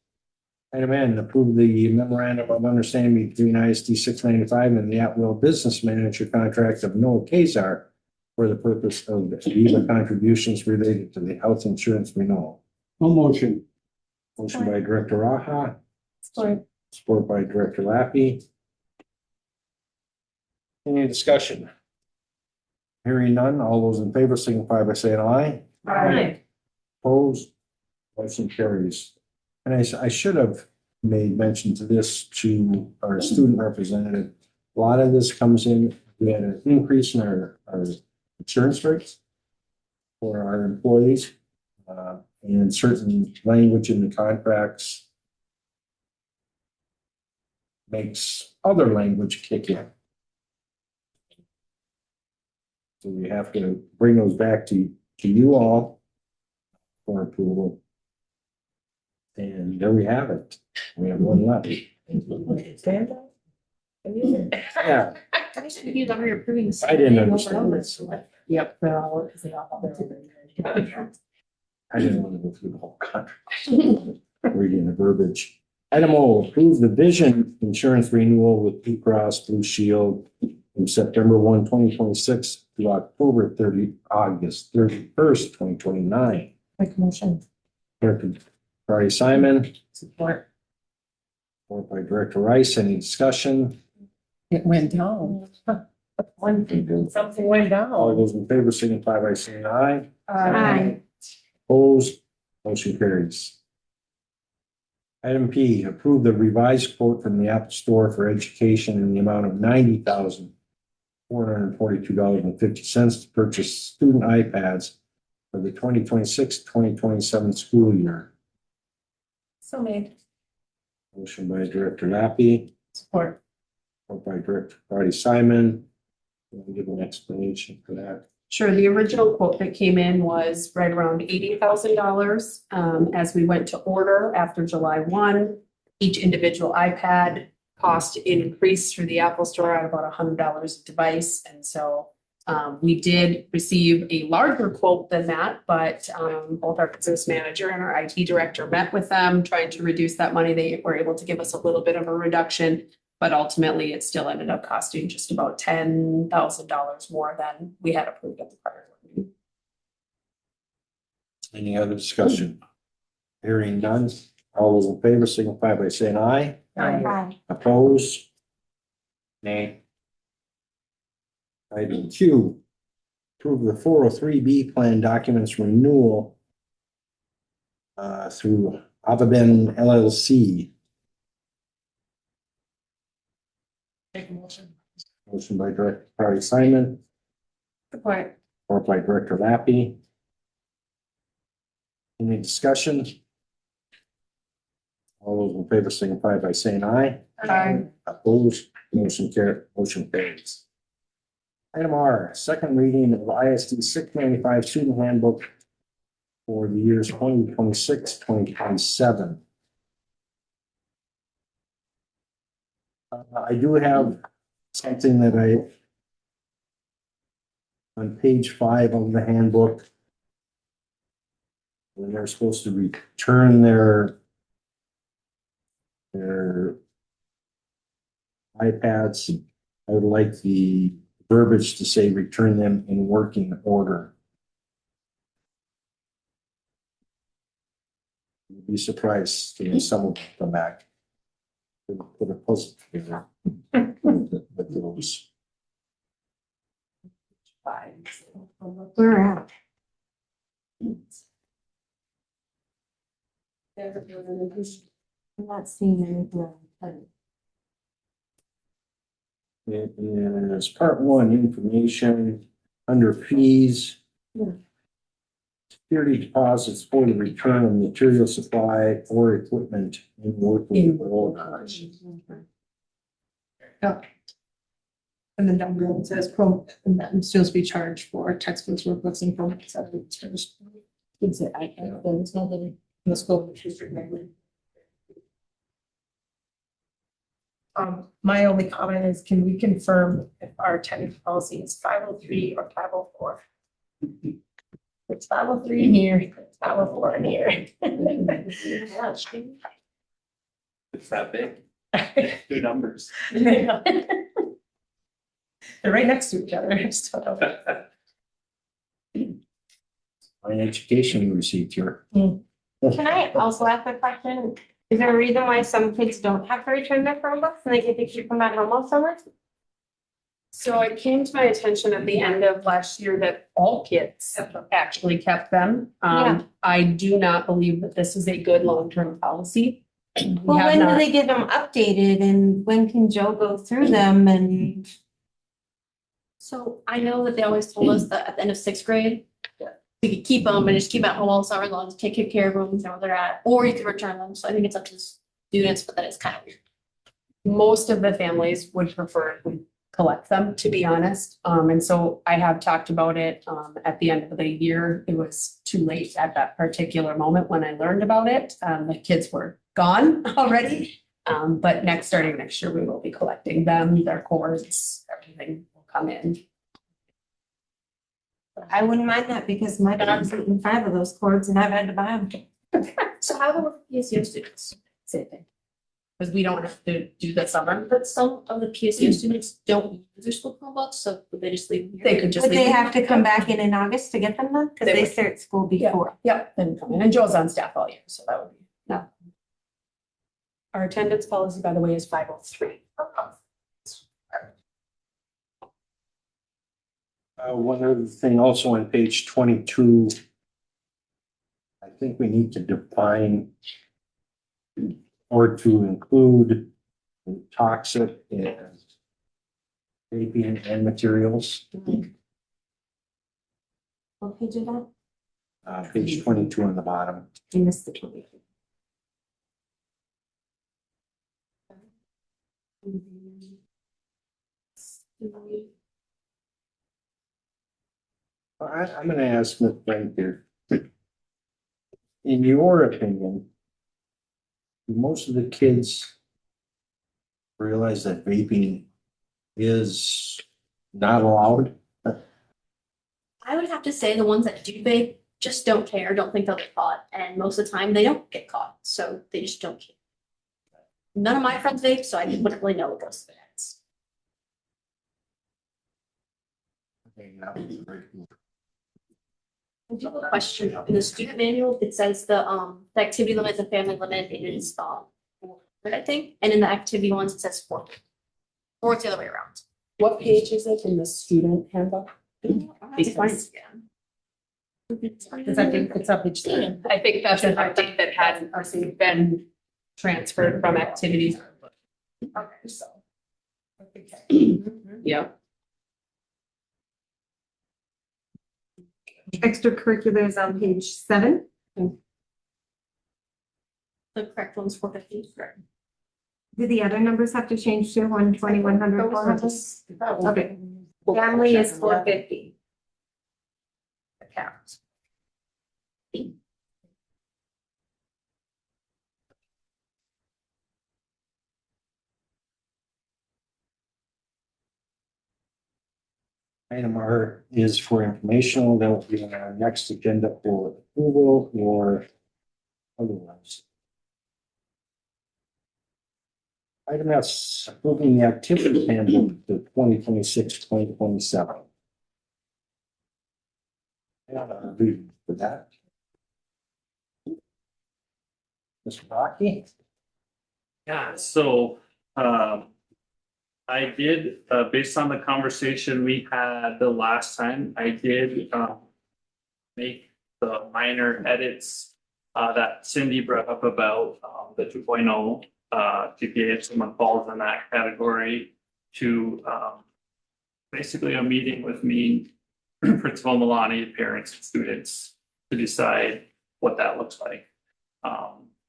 Speaker 4: Item N, approve the memorandum of understanding between ISD 695 and the at-will business manager contract of Noah Kazar for the purpose of Viva contributions related to the health insurance renewal.
Speaker 7: Motion.
Speaker 4: Motion by Director Raha,
Speaker 10: Support.
Speaker 4: support by Director Lappy. Any discussion? Hearing none, all those in favor signify by saying aye.
Speaker 10: Aye.
Speaker 4: Opposed? Motion carries. And I should have made mention to this to our student representative. A lot of this comes in, we had an increase in our insurance rates for our employees. And certain language in the contracts makes other language kick in. So we have to bring those back to you all for approval. And there we have it. We have one left.
Speaker 10: Stand up.
Speaker 4: Yeah,
Speaker 10: You are approving.
Speaker 4: I didn't understand this.
Speaker 10: Yep, they're all, because they all.
Speaker 4: I didn't want to go through the whole contract. Reading the verbiage. Item O, approve the vision insurance renewal with Blue Cross Blue Shield from September 1, 2026 to August 31st, 2029.
Speaker 10: Make a motion.
Speaker 4: Director Karati Simon,
Speaker 10: Support.
Speaker 4: support by Director Rice. Any discussion?
Speaker 10: It went down. Something went
Speaker 4: All
Speaker 10: down.
Speaker 4: those in favor signify by saying aye.
Speaker 1: Aye.
Speaker 4: Opposed? Motion carries. Item P, approve the revised quote from the Apple Store for Education in the amount of $90,442.50 to purchase student iPads for the 2026-2027 school year.
Speaker 10: So made.
Speaker 4: Motion by Director Lappy,
Speaker 10: Support.
Speaker 4: support by Director Karati Simon. Can I give an explanation for that?
Speaker 2: Sure, the original quote that came in was right around $80,000. As we went to order after July 1, each individual iPad cost increased through the Apple Store at about $100 a device. And so we did receive a larger quote than that, but both our business manager and our IT director met with them, trying to reduce that money. They were able to give us a little bit of a reduction, but ultimately it still ended up costing just about $10,000 more than we had approved at the prior meeting.
Speaker 4: Any other discussion? Hearing none. All those in favor signify by saying aye.
Speaker 1: Aye.
Speaker 4: Opposed? Nay. Item Q, approve the 403B plan documents renewal through Avaben LLC.
Speaker 3: Take a motion.
Speaker 4: Motion by Director Party Simon,
Speaker 3: Support.
Speaker 4: or by Director Lappy. Any discussion? All those in favor signify by saying aye.
Speaker 3: Aye.
Speaker 4: Opposed? Motion carries. Item R, second reading of ISD 695 student handbook for the years 2026, 2027. I do have something that on page 5 of the handbook, when they're supposed to return their iPads, I would like the verbiage to say return them in working order. You'd be surprised to see some of them come back. Put a puzzle together with those.
Speaker 1: We're out. I'm not seeing anything.
Speaker 4: It is part 1, information under fees. Security deposits for the return of material supply or equipment in working order.
Speaker 10: And then down below it says and then still be charged for textbooks, workbooks and Chromebooks. It's it, I can't, there's nothing in the school district. My only comment is, can we confirm if our attendance policy is 503 or 504? It's 503 in here, it's 504 in here.
Speaker 8: It's that big. Two numbers.
Speaker 10: They're right next to each other. I just don't know.
Speaker 4: My education received here.
Speaker 1: Can I also ask a question? Is there a reason why some kids don't have to return their Chromebooks and they get to keep them at home all summer?
Speaker 2: So it came to my attention at the end of last year that all kids actually kept them.
Speaker 1: Yeah.
Speaker 2: I do not believe that this is a good long-term policy. We
Speaker 1: Well,
Speaker 2: have
Speaker 1: when do
Speaker 2: not-
Speaker 1: they get them updated and when can Joe go through them and?
Speaker 11: So I know that they always told us that at the end of 6th grade, we could keep them and just keep them at home all summer long, take good care of them, know where they're at, or you could return them. So I think it's up to the students, but that is kind of weird.
Speaker 2: Most of the families would prefer if we collect them, to be honest. And so I have talked about it at the end of the year. It was too late at that particular moment when I learned about it. The kids were gone already. But starting next year, we will be collecting them, their cords, everything will come in.
Speaker 1: I wouldn't mind that because my dog's eaten 5 of those cords and I've had to buy them.
Speaker 11: So how about with PSU students?
Speaker 2: Same thing. Because we don't have to do the summer.
Speaker 11: But some of the PSU students don't use their school Chromebooks, so would they just leave them here?
Speaker 2: They could just.
Speaker 1: Would they
Speaker 2: leave-
Speaker 1: have to come back in August to get them then? Because
Speaker 2: They
Speaker 1: they
Speaker 2: would.
Speaker 1: start school before.
Speaker 2: Yep, then come in. And Joe's on staff all year, so that would be, no. Our attendance policy, by the way, is 503.
Speaker 4: One other thing also on page 22. I think we need to define or to include toxic and vaping and materials.
Speaker 1: What page is that?
Speaker 4: Page 22 on the bottom.
Speaker 1: You missed the 20.
Speaker 4: I'm gonna ask Ms. Frank here. In your opinion, do most of the kids realize that vaping is not allowed?
Speaker 11: I would have to say the ones that do vape just don't care, don't think they'll get caught, and most of the time they don't get caught, so they just don't care. None of my friends vape, so I wouldn't really know what goes through their heads.
Speaker 4: Okay, that would be great.
Speaker 11: I do have a question, in the student manual, it says the activity limit, the family limit is, I think, and in the activity ones, it says 4. Or it's the other way around.
Speaker 2: What page is it in the student handbook?
Speaker 10: Because I think it's up each time.
Speaker 2: I think that's an update that hadn't been transferred from activities.
Speaker 10: Okay, so.
Speaker 2: Yeah.
Speaker 1: Extracurriculars on page 7.
Speaker 11: The correct one's 450.
Speaker 1: Do the other numbers have to change to 120, 100, 400? Okay. Family is 450.
Speaker 10: Account.
Speaker 4: Item R is for informational, that will be on our next agenda for approval or otherwise. Item S, approving the activity handbook to 2026-2027. Read for that. Mr. Rocky?
Speaker 8: Yeah, so, I did, based on the conversation we had the last time, I did, make the minor edits, that Cindy brought up about, the 2.0, GPA, if someone falls in that category, to, basically a meeting with me, Principal Milani, parents and students, to decide what that looks like.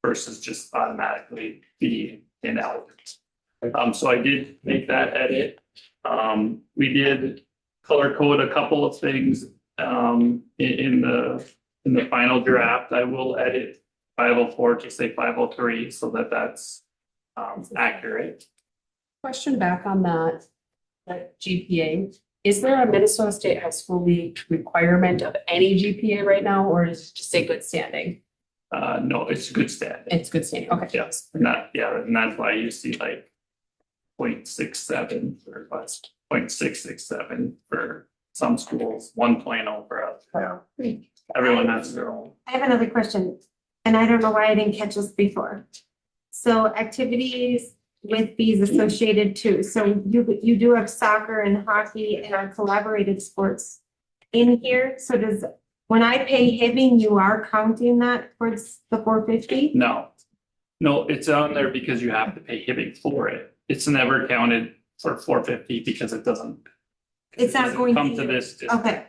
Speaker 8: Versus just automatically being ineligible. So I did make that edit. We did color code a couple of things in the final draft. I will edit 504 to say 503 so that that's accurate.
Speaker 2: Question back on that GPA. Is there a Minnesota State High School League requirement of any GPA right now, or is it just a good standing?
Speaker 8: No, it's good standing.
Speaker 2: It's good standing, okay.
Speaker 8: Yes, and that's why you see like 0.67 or 0.667 for some schools, 1.0 for others.
Speaker 4: Yeah.
Speaker 8: Everyone has their own.
Speaker 1: I have another question, and I don't know why I didn't catch this before. So activities with fees associated too. So you do have soccer and hockey and our collaborative sports in here. So when I pay Hibbing, you are counting that towards the 450?
Speaker 8: No, it's on there because you have to pay Hibbing for it. It's never counted for 450 because it doesn't.
Speaker 1: It's not going
Speaker 8: Come to this.
Speaker 1: Okay.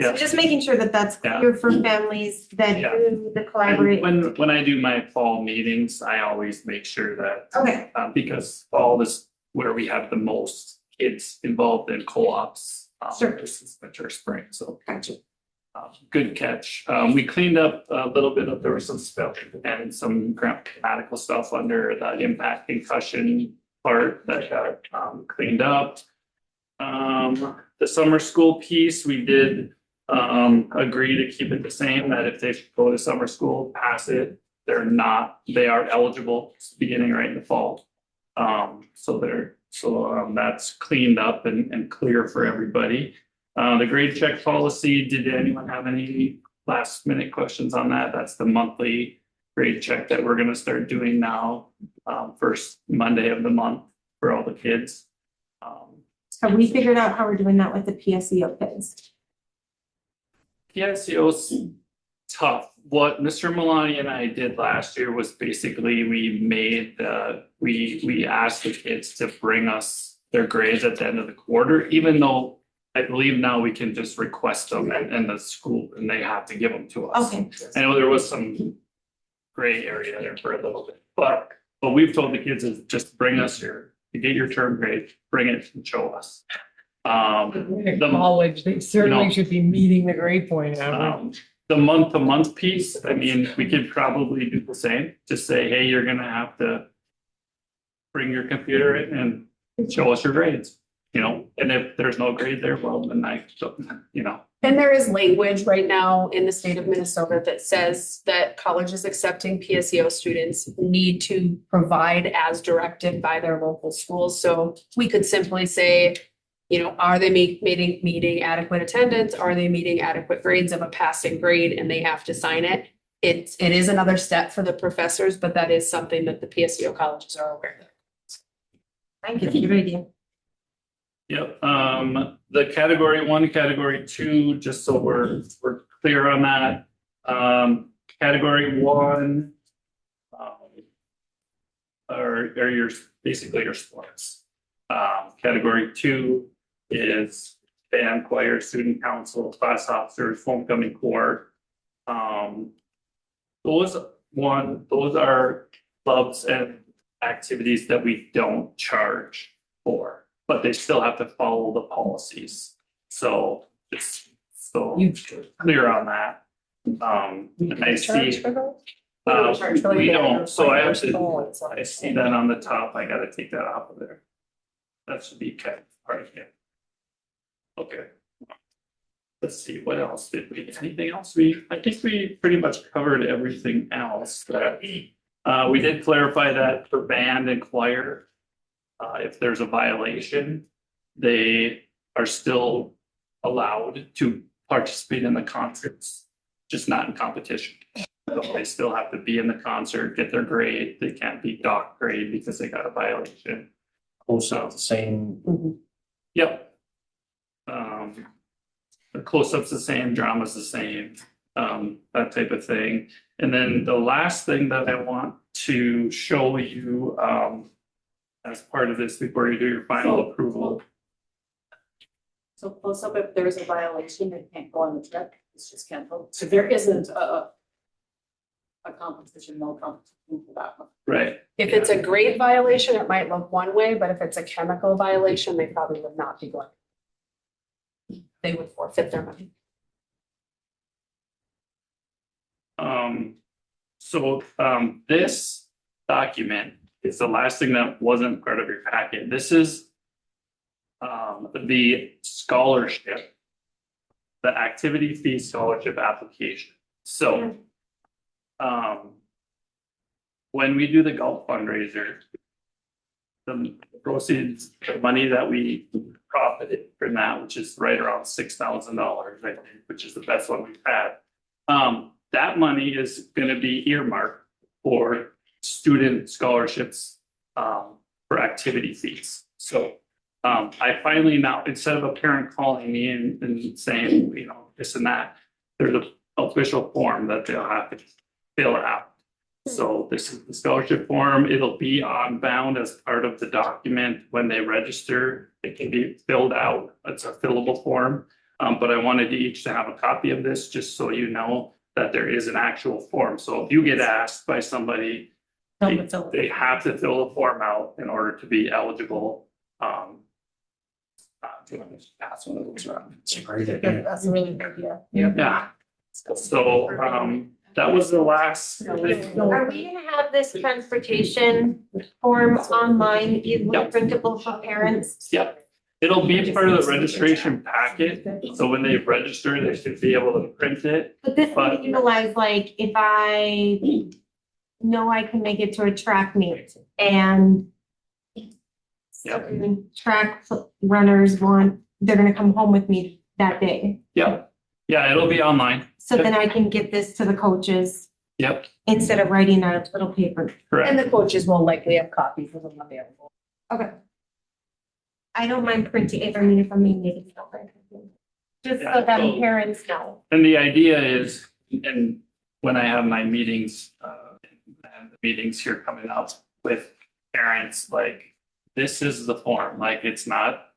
Speaker 8: Yeah.
Speaker 1: So just making sure that that's
Speaker 8: Yeah.
Speaker 1: clear for families that
Speaker 8: Yeah.
Speaker 1: do the
Speaker 8: And
Speaker 1: collaborate.
Speaker 8: when I do my fall meetings, I always make sure that,
Speaker 1: Okay,
Speaker 8: because fall is where we have the most kids involved in co-ops.
Speaker 1: Sure.
Speaker 8: Versus winter or spring, so.
Speaker 1: gotcha.
Speaker 8: Good catch. We cleaned up a little bit of, there was some spelling and some grammatical stuff under the impact concussion part that got cleaned up. The summer school piece, we did agree to keep it the same, that if they go to summer school, pass it, they are eligible beginning right in the fall. So that's cleaned up and clear for everybody. The grade check policy, did anyone have any last minute questions on that? That's the monthly grade check that we're gonna start doing now, first Monday of the month for all the kids.
Speaker 1: Have we figured out how we're doing that with the PSEO kids?
Speaker 8: PSEO's tough. What Mr. Milani and I did last year was basically we asked the kids to bring us their grades at the end of the quarter, even though I believe now we can just request them and the school, and they have to give them to us.
Speaker 1: Okay,
Speaker 8: I know there was some gray area there for a little bit, but what we've told the kids is just bring us you get your term grade, bring it and show us.
Speaker 3: In
Speaker 8: The-
Speaker 3: college, they certainly
Speaker 8: No.
Speaker 3: should be meeting the grade point average.
Speaker 8: The month-to-month piece, I mean, we could probably do the same, just say, hey, you're gonna have to bring your computer in and show us your grades, you know, and if there's no grade there, well, then you know.
Speaker 2: And there is language right now in the state of Minnesota that says that colleges accepting PSEO students need to provide as directed by their local schools. So we could simply say, you know, are they meeting adequate attendance? Are they meeting adequate grades of a passing grade and they have to sign it? It is another step for the professors, but that is something that the PSEO colleges are aware of.
Speaker 1: Thank you, good idea.
Speaker 8: Yep, the category 1, category 2, just so we're clear on that. Category 1. Are your, basically your sports. Category 2 is band, choir, student council, class officers, homecoming corps. Those are clubs and activities that we don't charge for, but they still have to follow the policies. So just so clear on that. And I see, we don't, so I I see that on the top, I gotta take that off of there. That should be kept part of it. Okay. Let's see, what else did we, anything else? I think we pretty much covered everything else that, we did clarify that for band and choir. If there's a violation, they are still allowed to participate in the concerts, just not in competition. So they still have to be in the concert, get their grade, they can't be dock grade because they got a violation.
Speaker 4: Also the same.
Speaker 8: Yep. The close-up's the same, drama's the same, that type of thing. And then the last thing that I want to show you, as part of this before you do your final approval.
Speaker 12: So close up, if there's a violation, they can't go on the trip, it's just canceled. So there isn't a competition, no competition for that one.
Speaker 8: Right.
Speaker 2: If it's a grade violation, it might look one way, but if it's a chemical violation, they probably would not be going. They would forfeit their money.
Speaker 8: This document is the last thing that wasn't part of your packet. This is the scholarship, the activity fee scholarship application. So when we do the golf fundraiser, the proceeds, the money that we profited from that, which is right around $6,000, I think, which is the best one we've had. That money is gonna be earmarked for student scholarships for activity fees. So I finally now, instead of a parent calling me and saying, you know, this and that, there's an official form that they'll have to fill out. So this is the scholarship form. It'll be on bound as part of the document when they register. It can be filled out. It's a fillable form. But I wanted you each to have a copy of this, just so you know that there is an actual form. So if you get asked by somebody, they have to fill the form out in order to be eligible. Do you want me to pass one of those around?
Speaker 4: It's a great idea.
Speaker 12: That's a really good idea.
Speaker 8: Yeah. So that was the last.
Speaker 1: Are we gonna have this transportation form online, easily
Speaker 8: Yep.
Speaker 1: printable for parents?
Speaker 8: Yep. It'll be part of the registration packet. So when they register, they should be able to print it.
Speaker 1: But this
Speaker 8: But-
Speaker 1: can utilize, like, if I know I can make it to a track meet and certain track runners they're gonna come home with me that day.
Speaker 8: Yep. Yeah, it'll be online.
Speaker 1: So then I can get this to the coaches
Speaker 8: Yep,
Speaker 1: instead of writing a little paper.
Speaker 8: correct.
Speaker 2: And the coaches will likely have copies of them available.
Speaker 1: Okay. I don't mind printing if I'm making it. Just
Speaker 8: Yeah,
Speaker 1: so that
Speaker 8: so-
Speaker 1: parents know.
Speaker 8: And the idea is, and when I have my meetings, and the meetings here coming up with parents, like, this is the form, like, it's not,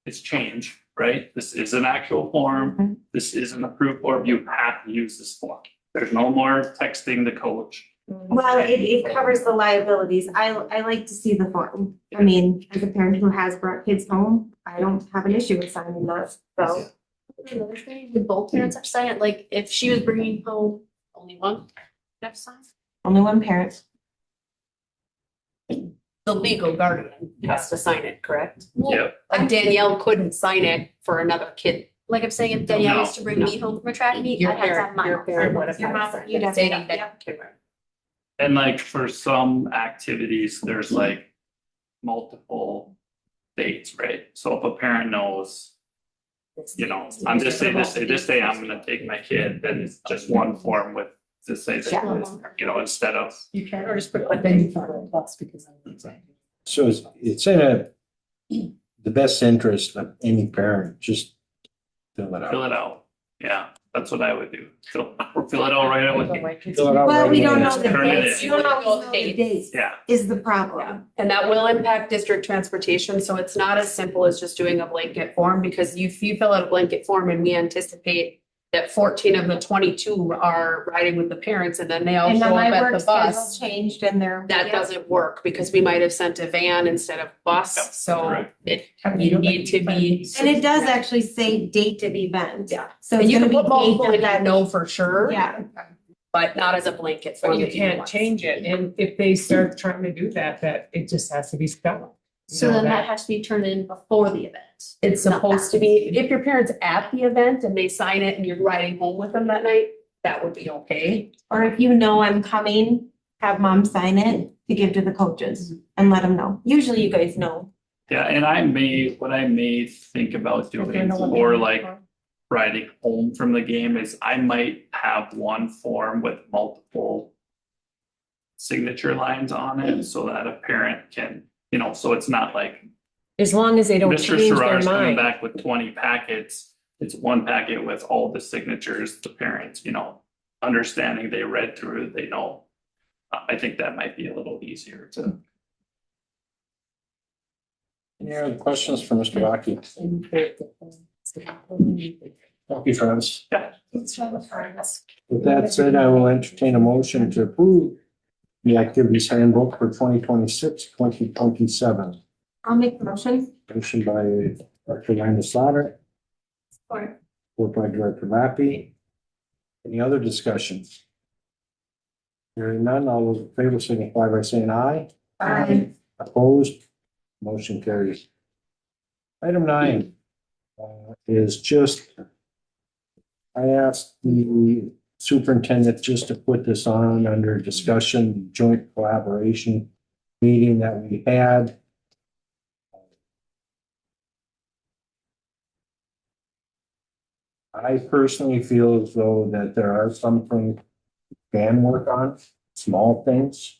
Speaker 8: it's change, right? This is an actual form. This is an approved form. You have to use this form. There's no more texting the coach.
Speaker 1: Well, it covers the liabilities. I like to see the form. I mean, as a parent who has brought kids home, I don't have an issue with signing that, so.
Speaker 11: Another thing, would both parents have to sign it? Like, if she was bringing home only one, would have to sign?
Speaker 1: Only one parent.
Speaker 2: The legal guardian has to sign it, correct?
Speaker 8: Yep.
Speaker 2: Like Danielle couldn't sign it for another kid.
Speaker 11: Like I'm saying, if Danielle
Speaker 8: No,
Speaker 11: was to bring me home from a track meet,
Speaker 2: Your
Speaker 11: I'd have to have mine.
Speaker 2: your parent would have
Speaker 1: Your
Speaker 2: had to
Speaker 1: mom,
Speaker 2: sign
Speaker 1: you'd
Speaker 2: it,
Speaker 1: have to,
Speaker 2: stating that.
Speaker 1: yeah.
Speaker 8: And like for some activities, there's like multiple dates, right? So if a parent knows, you know, I'm just saying this day I'm gonna take my kid, then it's just one form with to say that, you know, instead of.
Speaker 10: You can, or just put, but then you follow the bus because I'm.
Speaker 4: So it's in the best interest of any parent, just fill it
Speaker 8: Fill
Speaker 4: out.
Speaker 8: it out, yeah, that's what I would do, fill it out right away,
Speaker 4: Fill it out
Speaker 1: Well,
Speaker 4: right
Speaker 1: we
Speaker 4: away
Speaker 1: don't
Speaker 4: and
Speaker 1: know
Speaker 4: just
Speaker 1: the
Speaker 8: turn it
Speaker 1: dates.
Speaker 8: in.
Speaker 1: You don't always know the dates
Speaker 8: yeah.
Speaker 1: is the problem.
Speaker 2: And that will impact district transportation, so it's not as simple as just doing a blanket form, because if you fill out a blanket form and we anticipate that 14 of the 22 are riding with the parents and then they all
Speaker 1: And
Speaker 2: show
Speaker 1: then my
Speaker 2: up at
Speaker 1: work
Speaker 2: the
Speaker 1: schedule
Speaker 2: bus,
Speaker 1: changed and they're.
Speaker 2: that doesn't work, because we might have sent a van instead of
Speaker 8: Yep,
Speaker 2: bus, so
Speaker 8: correct.
Speaker 2: you need to be.
Speaker 1: And it does actually say date of event.
Speaker 2: Yeah.
Speaker 1: So
Speaker 2: And
Speaker 1: it's
Speaker 2: you
Speaker 1: gonna
Speaker 2: can
Speaker 1: be
Speaker 2: put multiple
Speaker 1: date
Speaker 2: if
Speaker 1: of
Speaker 2: you
Speaker 1: event.
Speaker 2: know for sure.
Speaker 1: Yeah.
Speaker 2: But not as a blanket form.
Speaker 3: But you
Speaker 2: that
Speaker 3: can't
Speaker 2: want.
Speaker 3: change it, and if they start trying to do that, that it just has to be spelled.
Speaker 11: So then that has to be turned in before the event.
Speaker 2: It's
Speaker 11: Not
Speaker 2: supposed to be, if your parents at the event and they sign it and you're riding home with them that night, that would be okay.
Speaker 1: Or if you know I'm coming, have mom sign it to give to the coaches and let them know. Usually you guys know.
Speaker 8: Yeah, and what I may think about doing for like riding home from the game is I might have one form with multiple signature lines on it so that a parent can, you know, so it's not like
Speaker 3: As long as they don't
Speaker 8: Mr.
Speaker 3: change their
Speaker 8: Sarar's coming
Speaker 3: mind.
Speaker 8: back with 20 packets. It's one packet with all the signatures, the parents, you know, understanding they read through it, they know. I think that might be a little easier to.
Speaker 4: Any other questions for Mr. Rocky? Thank you, Travis.
Speaker 8: Yeah.
Speaker 4: With that said, I will entertain a motion to approve the activities handbook for 2026-2027.
Speaker 1: I'll make the motion.
Speaker 4: Motion by Director Linus Sauter,
Speaker 1: Or
Speaker 4: support by Director Lappy. Any other discussions? Hearing none, all those in favor signify by saying aye.
Speaker 1: Aye.
Speaker 4: Opposed? Motion carries. Item 9 is just, I asked the superintendent just to put this on under discussion, joint collaboration meeting that we had. I personally feel as though that there are some things we can work on, small things,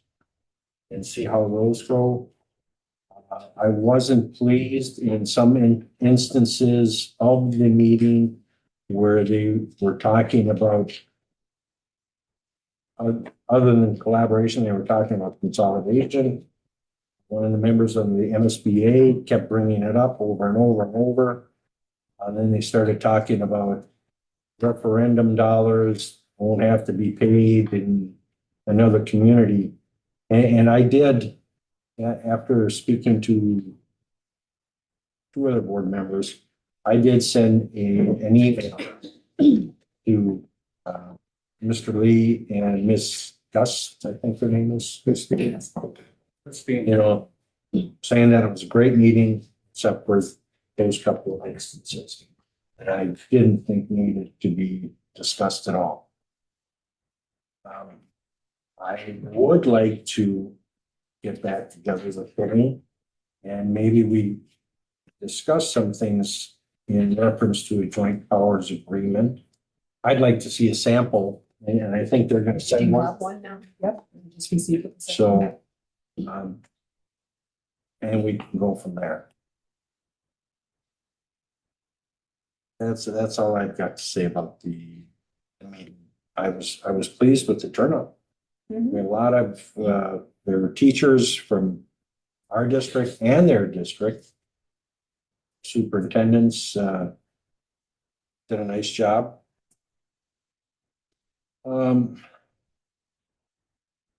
Speaker 4: and see how those go. I wasn't pleased in some instances of the meeting where they were talking about other than collaboration, they were talking about consolidation. One of the members of the MSBA kept bringing it up over and over and over. And then they started talking about referendum dollars won't have to be paid in another community. And I did, after speaking to two other board members, I did send an email to Mr. Lee and Miss Gus, I think her name is. Christine. You know, saying that it was a great meeting, except for those couple of instances. that I didn't think needed to be discussed at all. I would like to get back together with Penny and maybe we discuss some things in reference to a joint powers agreement. I'd like to see a sample and I think they're gonna send one.
Speaker 10: now? Yep. Just receive it.
Speaker 4: So, and we can go from there. That's all I've got to say about I mean, I was pleased with the turnout. We had a lot of, there were teachers from our district and their district. Superintendents, did a nice job.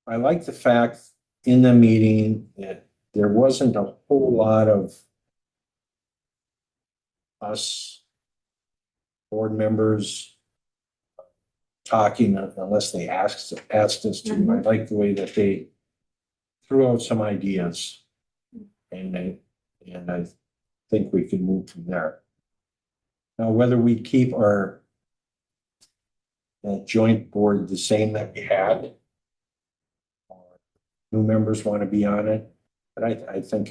Speaker 4: I like the fact in the meeting that there wasn't a whole lot of us board members talking unless they asked us to. I like the way that they threw out some ideas. And I think we can move from there. Now, whether we keep our joint board the same that we had, or new members want to be on it, but I think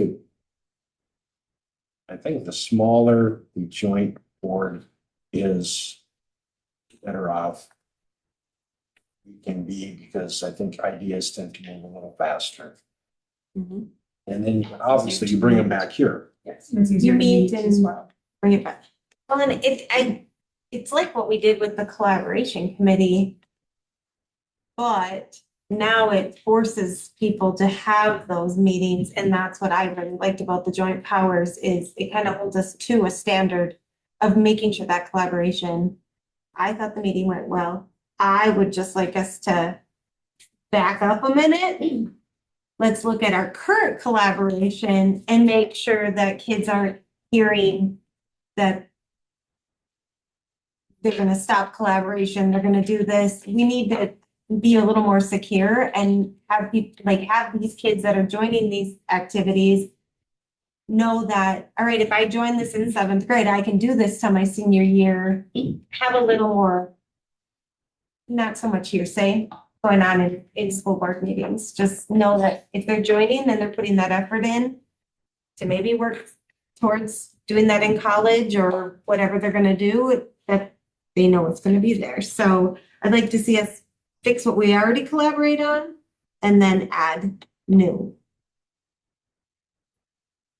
Speaker 4: the smaller the joint board is, better off we can be, because I think ideas tend to move a little faster.
Speaker 1: Mhm.
Speaker 4: And then obviously you bring them back here.
Speaker 3: Yes.
Speaker 1: You meet and bring it back. Well, and it's like what we did with the collaboration committee. But now it forces people to have those meetings, and that's what I really liked about the joint powers is it kind of holds us to a standard of making sure that collaboration. I thought the meeting went well. I would just like us to back up a minute. Let's look at our current collaboration and make sure that kids aren't hearing that they're gonna stop collaboration, they're gonna do this. We need to be a little more secure and have people, like, have these kids that are joining these activities know that, all right, if I join this in 7th grade, I can do this till my senior year. Have a little more, not so much hearsay going on in school board meetings. Just know that if they're joining, then they're putting that effort in to maybe work towards doing that in college or whatever they're gonna do, that they know it's gonna be there. So I'd like to see us fix what we already collaborate on and then add new.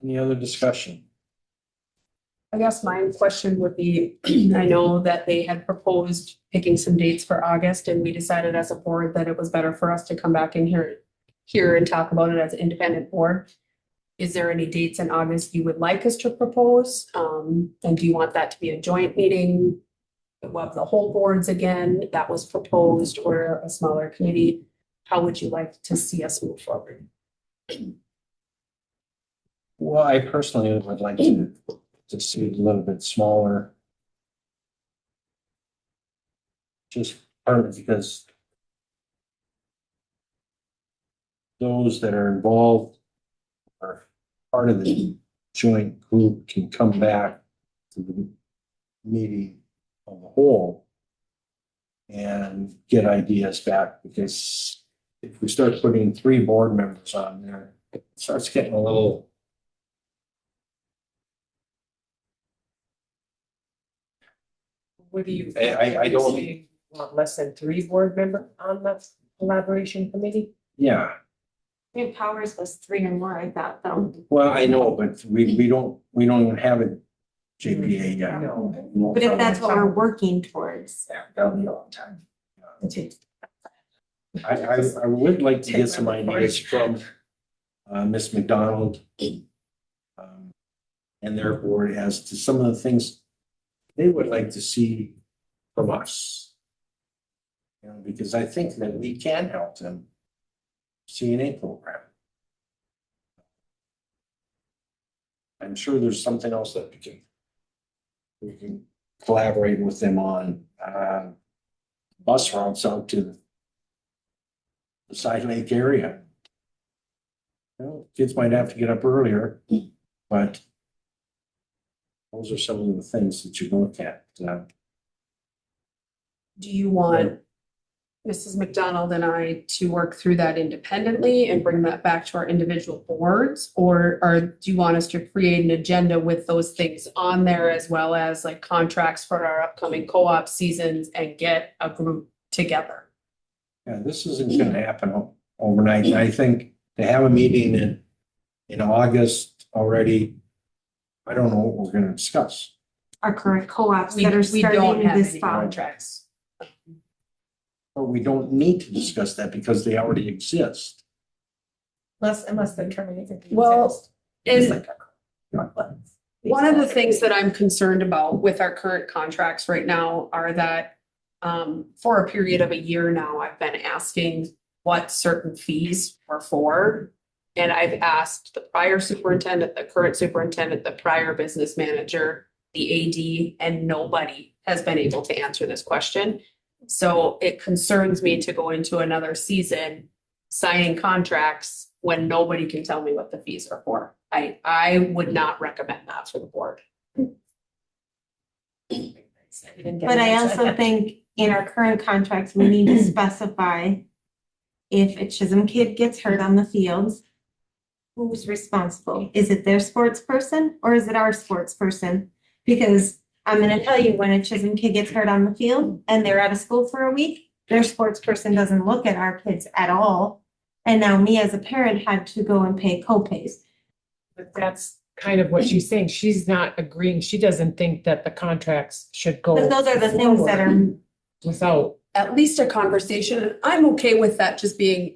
Speaker 4: Any other discussion?
Speaker 2: I guess my question would be, I know that they had proposed picking some dates for August, and we decided as a board that it was better for us to come back in here and talk about it as an independent board. Is there any dates in August you would like us to propose? And do you want that to be a joint meeting of the whole boards again that was proposed, or a smaller committee? How would you like to see us move forward?
Speaker 4: Well, I personally would like to see it a little bit smaller. Just partly because those that are involved are part of the joint group can come back to the meeting of the whole and get ideas back, because if we start putting 3 board members on there, it starts getting a little.
Speaker 3: What do you?
Speaker 4: I don't-
Speaker 3: You want less than 3 board member on that collaboration committee?
Speaker 4: Yeah,
Speaker 1: New powers was 3 or more, I thought, though.
Speaker 4: well, I know, but we don't even have a JPA yet.
Speaker 3: No.
Speaker 1: But if that's what we're working towards.
Speaker 3: Yeah, that'll be a long time.
Speaker 4: I would like to get some ideas from Ms. McDonald and their board as to some of the things they would like to see from us. You know, because I think that we can help them CNA program. I'm sure there's something else that we can collaborate with them on, bus routes out to the Side Lake area. You know, kids might have to get up earlier, but those are some of the things that you look at.
Speaker 2: Do you want Mrs. McDonald and I to work through that independently and bring that back to our individual boards? Or do you want us to create an agenda with those things on there, as well as like contracts for our upcoming co-op seasons, and get a group together?
Speaker 4: Yeah, this isn't gonna happen overnight. I think to have a meeting in August already, I don't know what we're gonna discuss.
Speaker 1: Our current co-ops
Speaker 2: We
Speaker 1: that are
Speaker 2: don't
Speaker 1: starting
Speaker 2: have
Speaker 1: this
Speaker 2: any
Speaker 1: fall.
Speaker 2: contracts.
Speaker 4: But we don't need to discuss that because they already exist.
Speaker 10: Unless they're terminated.
Speaker 2: Well,
Speaker 10: It's
Speaker 2: and
Speaker 10: like a-
Speaker 2: one of the things that I'm concerned about with our current contracts right now are that for a period of a year now, I've been asking what certain fees were for. And I've asked the prior superintendent, the current superintendent, the prior business manager, the AD, and nobody has been able to answer this question. So it concerns me to go into another season signing contracts when nobody can tell me what the fees are for. I would not recommend that for the board.
Speaker 1: But I also think in our current contracts, we need to specify if a Chisholm kid gets hurt on the fields, who's responsible? Is it their sports person or is it our sports person? Because I'm gonna tell you, when a Chisholm kid gets hurt on the field and they're out of school for a week, their sports person doesn't look at our kids at all. And now me as a parent had to go and pay co-pays.
Speaker 3: But that's kind of what she's saying. She's not agreeing. She doesn't think that the contracts should go.
Speaker 1: But those are the things that are,
Speaker 3: Without,
Speaker 2: At least a conversation. I'm okay with that just being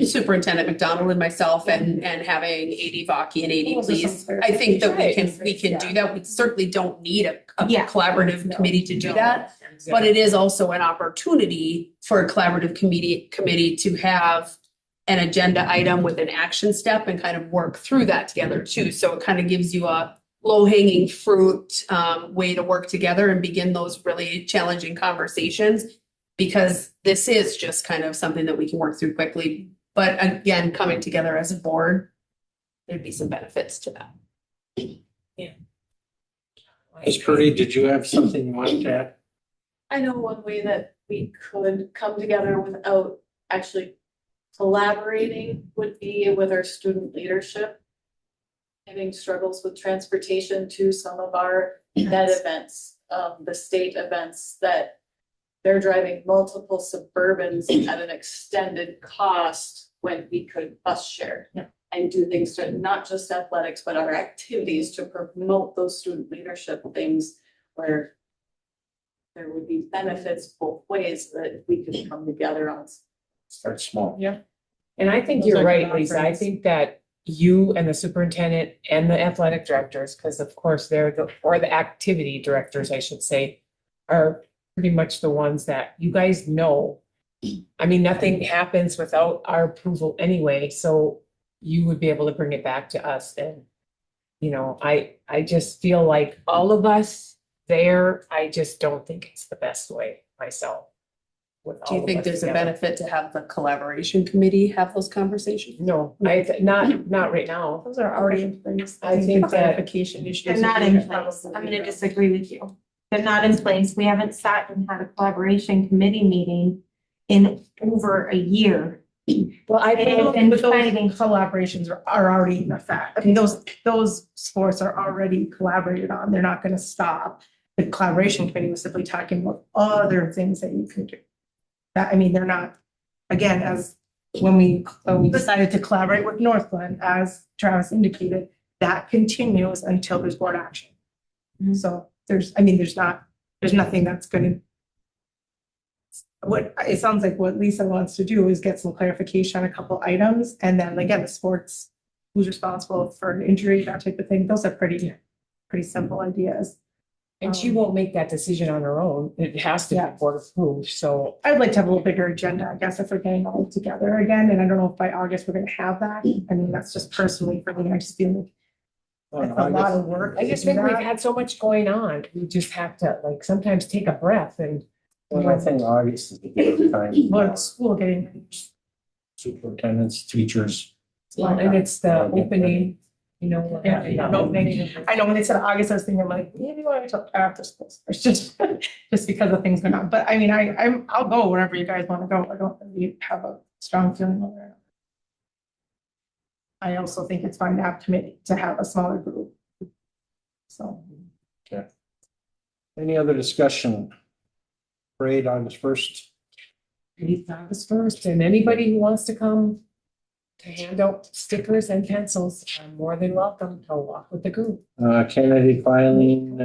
Speaker 2: Superintendent McDonald and myself and having AD Vaki and AD Please. I think that we can do that. We certainly don't need a
Speaker 1: Yeah.
Speaker 2: collaborative committee to do that. But it is also an opportunity for a collaborative committee to have an agenda item with an action step and kind of work through that together too. So it kind of gives you a low-hanging fruit way to work together and begin those really challenging conversations. Because this is just kind of something that we can work through quickly. But again, coming together as a board, there'd be some benefits to that.
Speaker 4: Ms. Purdy, did you have something you wanted to add?
Speaker 12: I know one way that we could come together without actually collaborating would be with our student leadership. Having struggles with transportation to some of our NET events, the state events, that they're driving multiple Suburbans at an extended cost when we could bus share.
Speaker 10: Yeah.
Speaker 12: And do things to not just athletics, but other activities to promote those student leadership things where there would be benefits both ways that we could come together on.
Speaker 4: Start small.
Speaker 3: and I think
Speaker 10: Those
Speaker 3: you're
Speaker 10: are
Speaker 3: right,
Speaker 10: good
Speaker 3: Lisa. I
Speaker 10: offerings.
Speaker 3: think that you and the superintendent and the athletic directors, because of course they're the activity directors, I should say, are pretty much the ones that you guys know. I mean, nothing happens without our approval anyway, so you would be able to bring it back to us and, I just feel like all of us there, I just don't think it's the best way myself. with
Speaker 2: Do you
Speaker 3: all of
Speaker 2: think
Speaker 3: us
Speaker 2: there's a
Speaker 3: together.
Speaker 2: benefit to have the collaboration committee have those conversations?
Speaker 3: No, not right now.
Speaker 10: Those are already in place.
Speaker 3: I think that-
Speaker 10: Clarification issues.
Speaker 1: they're not in place. I'm gonna disagree with you. They're not in place. We haven't sat and had a collaboration committee meeting in over a year.
Speaker 10: Well, I
Speaker 1: And
Speaker 10: think
Speaker 1: those
Speaker 10: those collaborations are already in effect. I mean, those sports are already collaborated on. They're not gonna stop. The collaboration committee was simply talking about other things that you can do. That, I mean, they're not, again, as when we decided to collaborate with Northland, as Travis indicated, that continues until there's board action.
Speaker 1: Mhm.
Speaker 10: So there's nothing that's gonna. What, it sounds like what Lisa wants to do is get some clarification on a couple items, and then again, the sports, who's responsible for an injury, that type of thing, those are pretty simple ideas.
Speaker 3: And she won't make that decision on her own. It has to
Speaker 10: Yeah.
Speaker 3: be board approved, so.
Speaker 10: I'd like to have a little bigger agenda, I guess, if we're getting all together again, and I don't know if by August we're gonna have that. I mean, that's just personally for me, I just feel like it's a lot of work.
Speaker 3: I just
Speaker 10: to do
Speaker 3: think we've
Speaker 10: that.
Speaker 3: had so much going on. We just have to sometimes take a breath and.
Speaker 4: Well, I think August is the good time.
Speaker 10: Well, school getting,
Speaker 4: Superintendents, teachers.
Speaker 3: And it's the opening,
Speaker 10: Yeah, an opening. I know when they said August, I was thinking like, maybe why we talk after school, it's just because of things going on, but I mean, I'll go wherever you guys wanna go, I don't really have a strong feeling over it. I also think it's fine to have committee, to have a smaller group. So.
Speaker 4: Any other discussion? Parade August 1st.
Speaker 3: August 1st, and anybody who wants to come to hand out stickers and pencils are more than welcome to walk with the group.
Speaker 4: Candidate filing,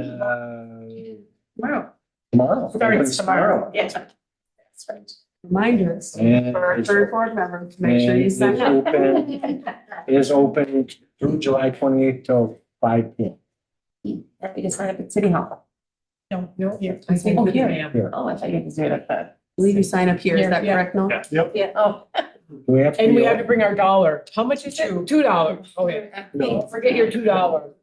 Speaker 10: Wow.
Speaker 4: tomorrow.
Speaker 10: Starts tomorrow, yeah. That's right.
Speaker 2: Reminders
Speaker 4: And
Speaker 2: for our
Speaker 4: it's-
Speaker 2: third board member, to make sure you
Speaker 4: and
Speaker 2: sign
Speaker 4: it's
Speaker 2: up.
Speaker 4: open- Is open through July 28th till 5 p.m.
Speaker 9: You can sign up at City Hall.
Speaker 3: No,
Speaker 10: Here.
Speaker 3: I think.
Speaker 10: Oh, here.
Speaker 4: Here.
Speaker 9: Oh, I thought you could do it at the.
Speaker 2: I believe you sign up here, is that
Speaker 10: Yeah.
Speaker 2: correct, Noel?
Speaker 5: Yep.
Speaker 9: Yeah, oh.
Speaker 4: Do we have to?
Speaker 3: And
Speaker 4: be
Speaker 3: we have
Speaker 4: all-
Speaker 3: to bring our dollar. How much is it? $2. Okay.
Speaker 4: No.
Speaker 3: Forget your $2.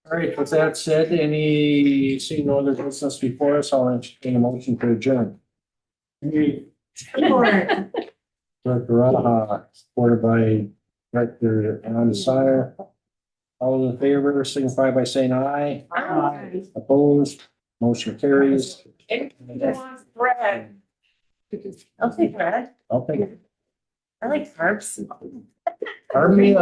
Speaker 4: All right, with that said, seeing no other business before us, I'll entertain a motion to adjourn.
Speaker 1: Or-
Speaker 4: Director Raha, supported by Director Ann Sire. All in favor, signify by saying aye.
Speaker 1: Aye.
Speaker 4: Opposed, motion carries.
Speaker 3: And who wants bread?
Speaker 9: I'll take bread.
Speaker 4: Okay.
Speaker 9: I like carbs.
Speaker 4: Pardon me?